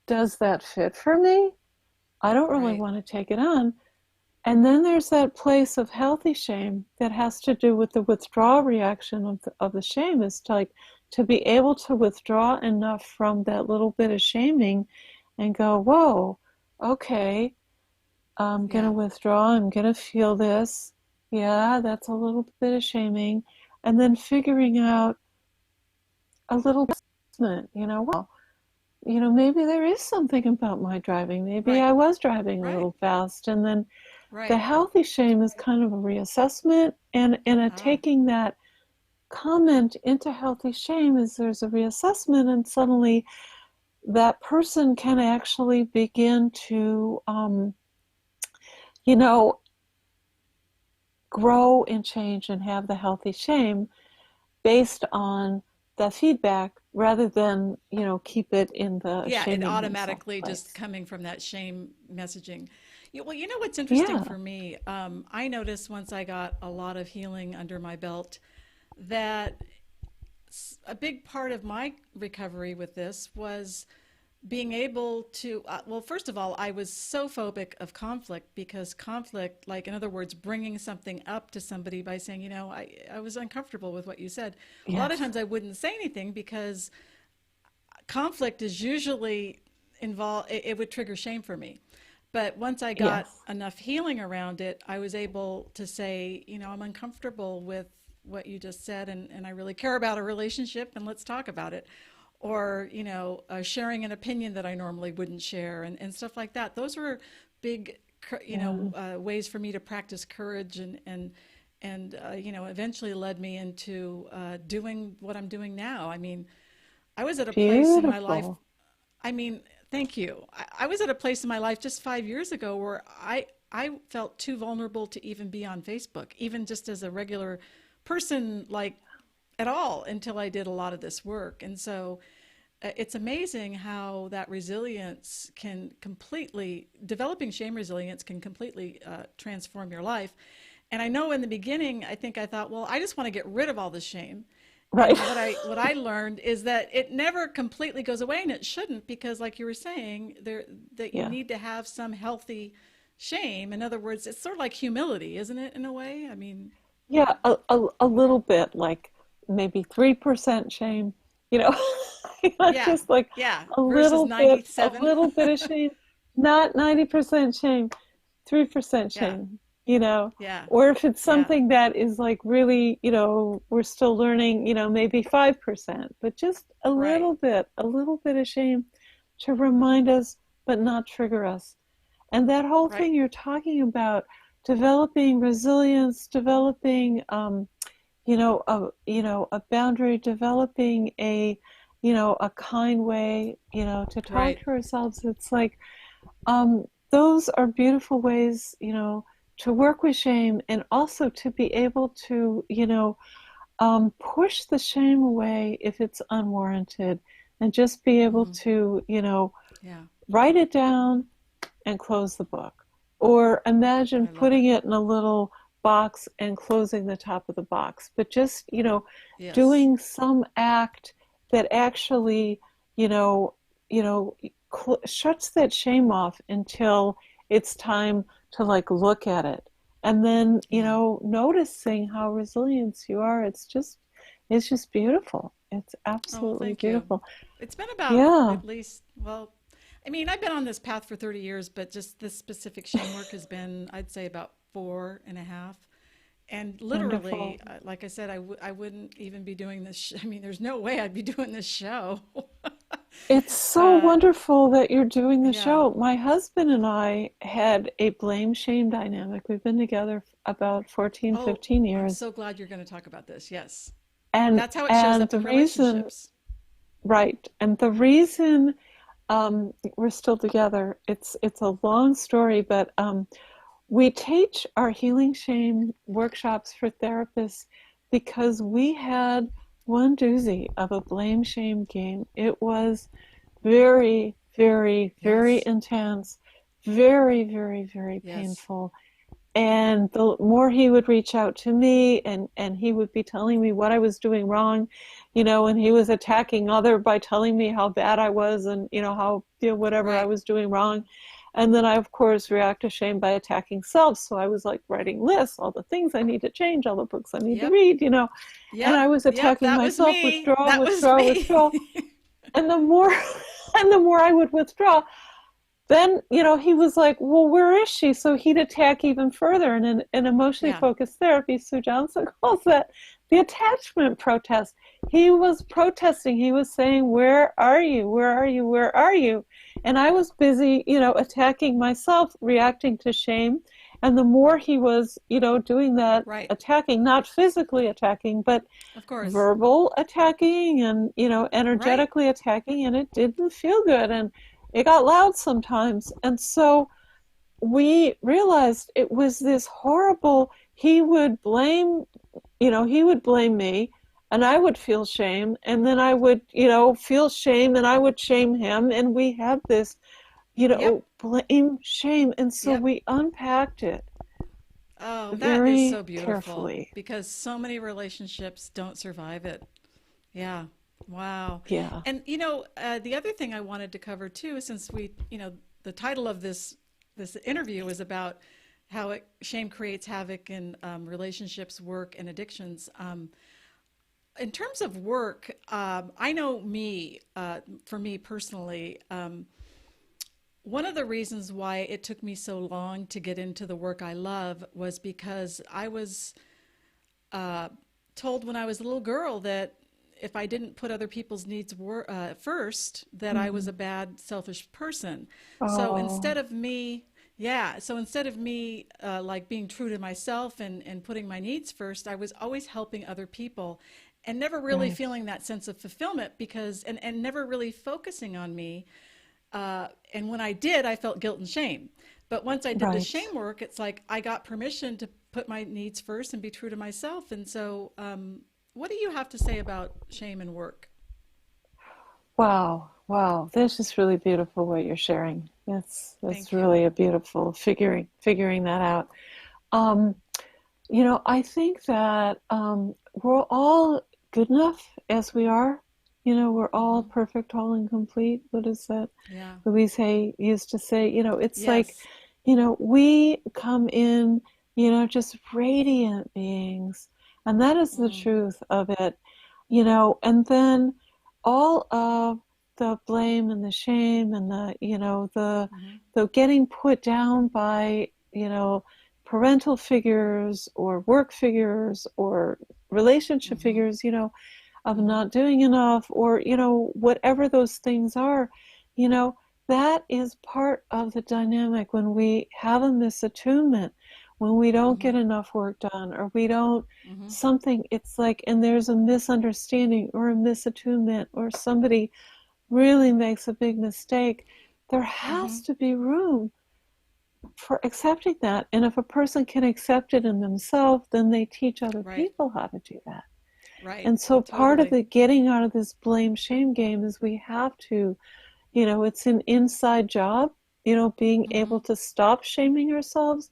does that fit for me? I don't really Right. want to take it on. And then there's that place of healthy shame that has to do with the withdrawal reaction of the shame, is to like to be able to withdraw enough from that little bit of shaming and go, whoa, okay, I'm gonna Yeah. withdraw, I'm gonna feel this. Yeah, that's a little bit of shaming. And then figuring out a little adjustment, well, maybe there is something about my driving. Maybe Right. I was driving a Right. little fast. And then the Right. healthy shame is kind of a reassessment, and a Ah. taking that comment into healthy shame is there's a reassessment, and suddenly that person can actually begin to, you know, grow and change and have the healthy shame based on the feedback rather than, keep it in the Yeah, it shaming themselves automatically just place. coming from that shame messaging. Well, you know what's interesting Yeah. for me? I noticed once I got a lot of healing under my belt that a big part of my recovery with this was being able to, well, first of all, I was so phobic of conflict because conflict, like in other words, bringing something up to somebody by saying, I was uncomfortable with what you said. A lot of Yes. times I wouldn't say anything because conflict is usually involved, it would trigger shame for me. But once I got Yes. enough healing around it, I was able to say, I'm uncomfortable with what you just said, and I really care about a relationship, and let's talk about it. Or, sharing an opinion that I normally wouldn't share, and stuff like that. Those were big, Yeah. ways for me to practice courage, and eventually led me into doing what I'm doing now. I mean, I was at a place in my life. Beautiful. I mean, thank you. I was at a place in my life just 5 years ago where I felt too vulnerable to even be on Facebook, even just as a regular person, like at all, until I did a lot of this work. And so it's amazing how that resilience can completely, developing shame resilience can completely transform your life. And I know in the beginning, I think I thought, well, I just want to get rid of all the shame. Right. And what I learned is that it never completely goes away, and it shouldn't, because like you were saying, there that you Yeah. need to have some healthy shame. In other words, it's sort of like humility, isn't it, in a way? I mean, Yeah, a little bit, like maybe 3% shame, you know, yeah, just like yeah, versus a 97. little bit of shame, not 90% shame, 3% Yeah, shame, yeah, or if it's yeah, something that is like really, we're still learning, maybe 5%, but just right, a little bit of shame to remind us, but not trigger us. And that whole right. thing you're talking about, developing resilience, developing, a boundary, developing a kind way, to talk Right. to ourselves. It's like, those are beautiful ways, to work with shame, and also to be able to, push the shame away if it's unwarranted, and just be able Hmm. to, Yeah, write it down and close the book. Or imagine I love putting it. it in a little box and closing the top of the box. But just, Yes. doing some act that actually, you know, you know, shuts that shame off until it's time to like look at it. And then, Yeah. noticing how resilient you are. It's just beautiful. It's Oh, well, absolutely thank you. beautiful. It's been about Yeah, at least, well, I mean, I've been on this path for 30 years, but just this specific shame work has been, I'd say, about 4.5. And wonderful. literally, like I said, I wouldn't even be doing this. I mean, there's no way I'd be doing this show. It's so uh, wonderful that you're doing the yeah. show. My husband and I had a blame shame dynamic. We've been together about 14, Oh, 15 I'm years. so glad you're going to talk about this. Yes. And That's how it shows and up the in reason, relationships. right, and the reason, we're still together, it's a long story, but we teach our healing shame workshops for therapists because we had one doozy of a blame shame game. It was very, very, very Yes. intense, very, very, very Yes. painful. And the more he would reach out to me, and he would be telling me what I was doing wrong, and he was attacking other by telling me how bad I was, and how whatever I Right. was doing wrong. And then I of course react to shame by attacking self. So I was like writing lists, all the things I need to change, all the books I need to Yep. read, and Yep. I was Yep. attacking That was myself, me. withdraw, That was withdraw, me. withdraw. And the more and the more I would withdraw, then he was like, well, where is she? So he'd attack even further. And in emotionally Yeah. focused therapy, Sue Johnson calls that the attachment protest. He was protesting. He was saying, where are you? Where are you? Where are you? And I was busy, attacking myself, reacting to shame. And the more he was, doing that, Right. attacking, not physically attacking, but Of course. verbal attacking, and Right. energetically attacking, and it didn't feel good, and it got loud sometimes. And so we realized it was this horrible, he would blame me, and I would feel shame, and then I would feel shame, and I would shame him, and we had this Yep. blame shame. And so Yep. we unpacked it Oh, that is very so beautiful carefully. because so many relationships don't survive it. Yeah. Wow. Yeah. And the other thing I wanted to cover too, since the title of this interview is about how shame creates havoc in relationships, work, and addictions. In terms of work, I know for me personally, one of the reasons why it took me so long to get into the work I love was because I was uh, told when I was a little girl that if I didn't put other people's needs first, that I was Mm. a bad, selfish person. So Oh, instead of me, yeah, so instead of me like being true to myself and putting my needs first, I was always helping other people and never really right, feeling that sense of fulfillment and never really focusing on me. And when I did, I felt guilt and shame. But once I did the right. shame work, it's like I got permission to put my needs first and be true to myself. And so, what do you have to say about shame and work? Wow, wow. This is really beautiful what you're sharing. That's Thank you. really a beautiful figuring that out. Um, I think that we're all good enough as we are. We're all Hmm. perfect, all incomplete. What is that? Yeah. Louise Hay used to say, it's like, Yes. we come in, just radiant beings. And that is the Mm. truth of it, and then all of the blame and the shame and Hmm. the getting put down by, parental figures or work figures or relationship Hmm. figures, of Hmm. not doing enough, or whatever those things are, you know that is part of the dynamic when we have a misattunement, when we don't Hmm. get enough work done, or we don't Hmm. something. It's like, and there's a misunderstanding or a misattunement, or somebody really makes a big mistake. There has Hmm. to be room for accepting that, and if a person can accept it in themselves, then they teach other Right. people how to do that. Right. And so part of Totally. the getting out of this blame shame game is we have to, it's an inside job, being Hmm. able to stop shaming ourselves.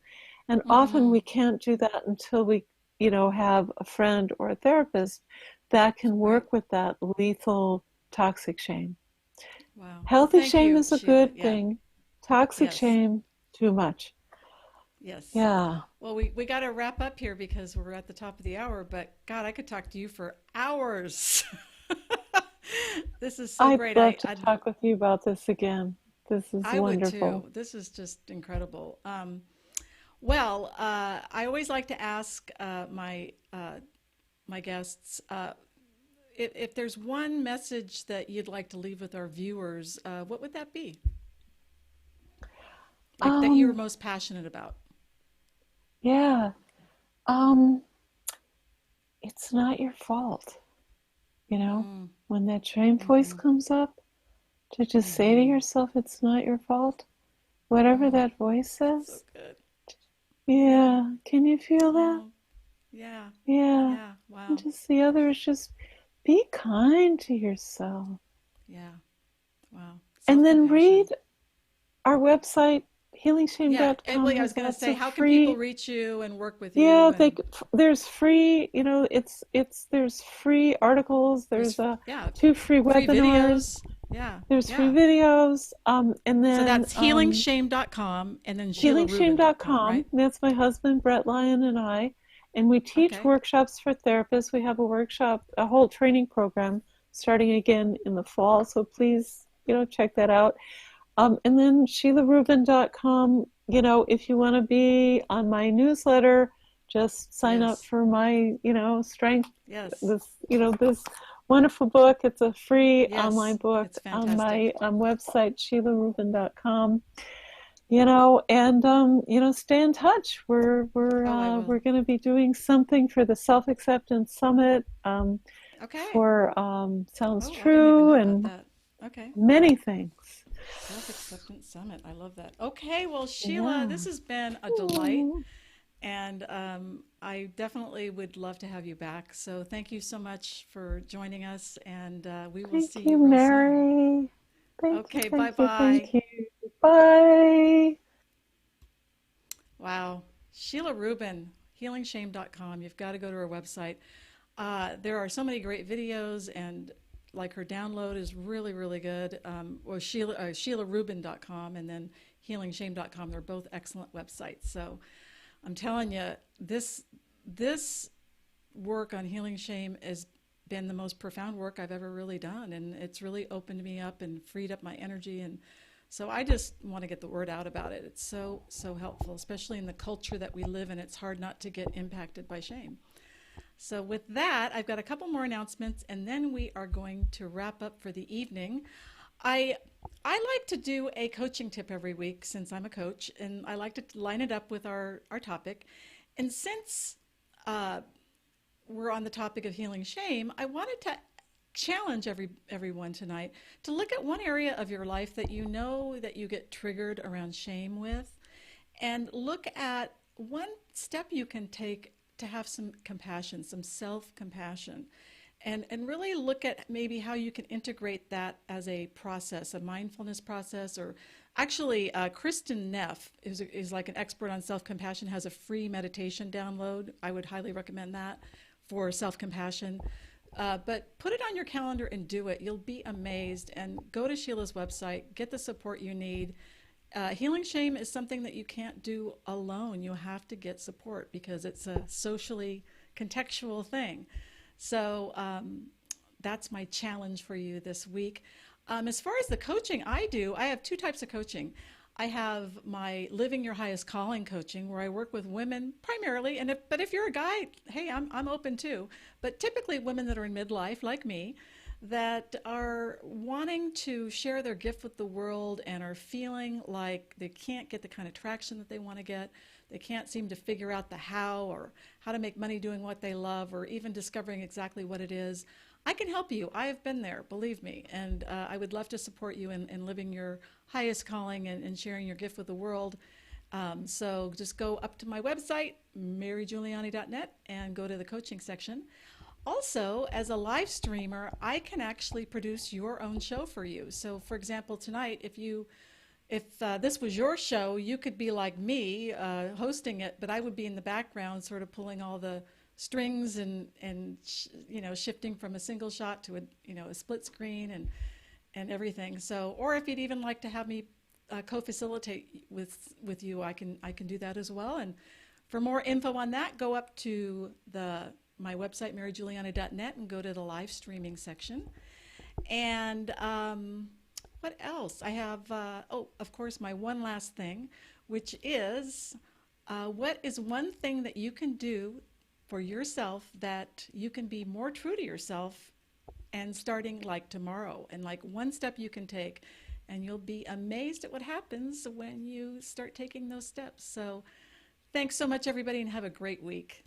And often Hmm. we can't do that until we, have a friend or a therapist that can Right. work with that lethal toxic shame. Wow. Well, Healthy thank shame you, is a Sheila. good Yeah. thing. Toxic Yes. shame, too much. Yes. Yeah. Well, we got to wrap up here because we're at the top of the hour, but God, I could talk to you for hours. This is so I'd great. love to talk with you about this again. This is I would wonderful. too. This is just incredible. Well, I always like to ask my guests if there's one message that you'd like to leave with our viewers, what would that be? Like that you're Um, most passionate about? yeah. Um, it's not your fault, Mm, when that shame voice mm-hmm, comes up, to just say to mm-hmm, yourself, it's not your fault, whatever mm. that voice That's so says. good. Yeah. Yeah, can you feel that? Oh, yeah. Yeah. Yeah. And Wow. just the other is just be kind to yourself. Yeah. Wow. And then read Self-compassion. our website, Yeah. And healingshame.com well, I has was going to lots say, of how can people free. reach you and work with Yeah, you? And there's free, there's free articles, there's, there's yeah, two free free webinars, videos. Yeah. there's free Yeah. videos, and So then that's healingshame.com and then sheilarubin.com, healingshame.com. right? That's my husband, Brett Lyon, and I. And we teach Okay. workshops for therapists. We have a workshop, a whole training program starting again in the fall. So please, check that out. And then sheilarubin.com, if you want to be on my newsletter, just sign up Yes. for my, strength, Yes. this wonderful book. It's a free online Yes. book It's on my fantastic. website, sheilarubin.com. And stay in touch. Oh, I will. We're going to be doing something for the Self Acceptance Summit, Okay. for Sounds Oh, I didn't even True, know about and that. Okay. many things. Self Acceptance Summit. I love that. Okay. Well, Sheila, Yeah. this has been a delight. Ooh, And I definitely would love to have you back. So thank you so much for joining us. And we will see thank you, you real soon. Mary. Thank you, Okay. Bye thank you, thank bye. you. Bye. Wow. Sheila Rubin, healingshame.com. You've got to go to her website. There are so many great videos, and like her download is really, really good. Or SheilaRubin.com and then healingshame.com. They're both excellent websites. So I'm telling you, this work on healing shame has been the most profound work I've ever really done, and it's really opened me up and freed up my energy. And so I just want to get the word out about it. It's so helpful, especially in the culture that we live in. It's hard not to get impacted by shame. So with that, I've got a couple more announcements, and then we are going to wrap up for the evening. I I like to do a coaching tip every week since I'm a coach, and I like to line it up with our topic. And since uh, we're on the topic of healing shame, I wanted to challenge everyone tonight to look at one area of your life that you know that you get triggered around shame with, and look at one step you can take to have some compassion, some self compassion, and really look at maybe how you can integrate that as a process, a mindfulness process. Or actually, Kristen Neff is like an expert on self compassion, has a free meditation download. I would highly recommend that for self compassion. But put it on your calendar and do it. You'll be amazed. And go to Sheila's website, get the support you need. Healing shame is something that you can't do alone. You have to get support because it's a socially contextual thing. So that's my challenge for you this week. As far as the coaching I do, I have two types of coaching. I have my Living Your Highest Calling coaching, where I work with women primarily, but if you're a guy, hey, I'm open too. But typically women that are in midlife, like me, that are wanting to share their gift with the world and are feeling like they can't get the kind of traction that they want to get. They can't seem to figure out the how, or how to make money doing what they love, or even discovering exactly what it is. I can help you. I have been there, believe me. And I would love to support you in living your highest calling and sharing your gift with the world. So just go up to my website, marygiuliani.net, and go to the coaching section. Also, as a live streamer, I can actually produce your own show for you. So, for example, tonight, if this was your show, you could be like me hosting it, but I would be in the background, sort of pulling all the strings and shifting from a single shot to a split screen and everything. So, or if you'd even like to have me co-facilitate with you, I can do that as well. And for more info on that, go up to the my website, marygiuliani.net, and go to the live streaming section. And what else? I have, of course, my one last thing, which is what is one thing that you can do for yourself that you can be more true to yourself and starting like tomorrow, and like one step you can take, and you'll be amazed at what happens when you start taking those steps. So thanks so much, everybody, and have a great week.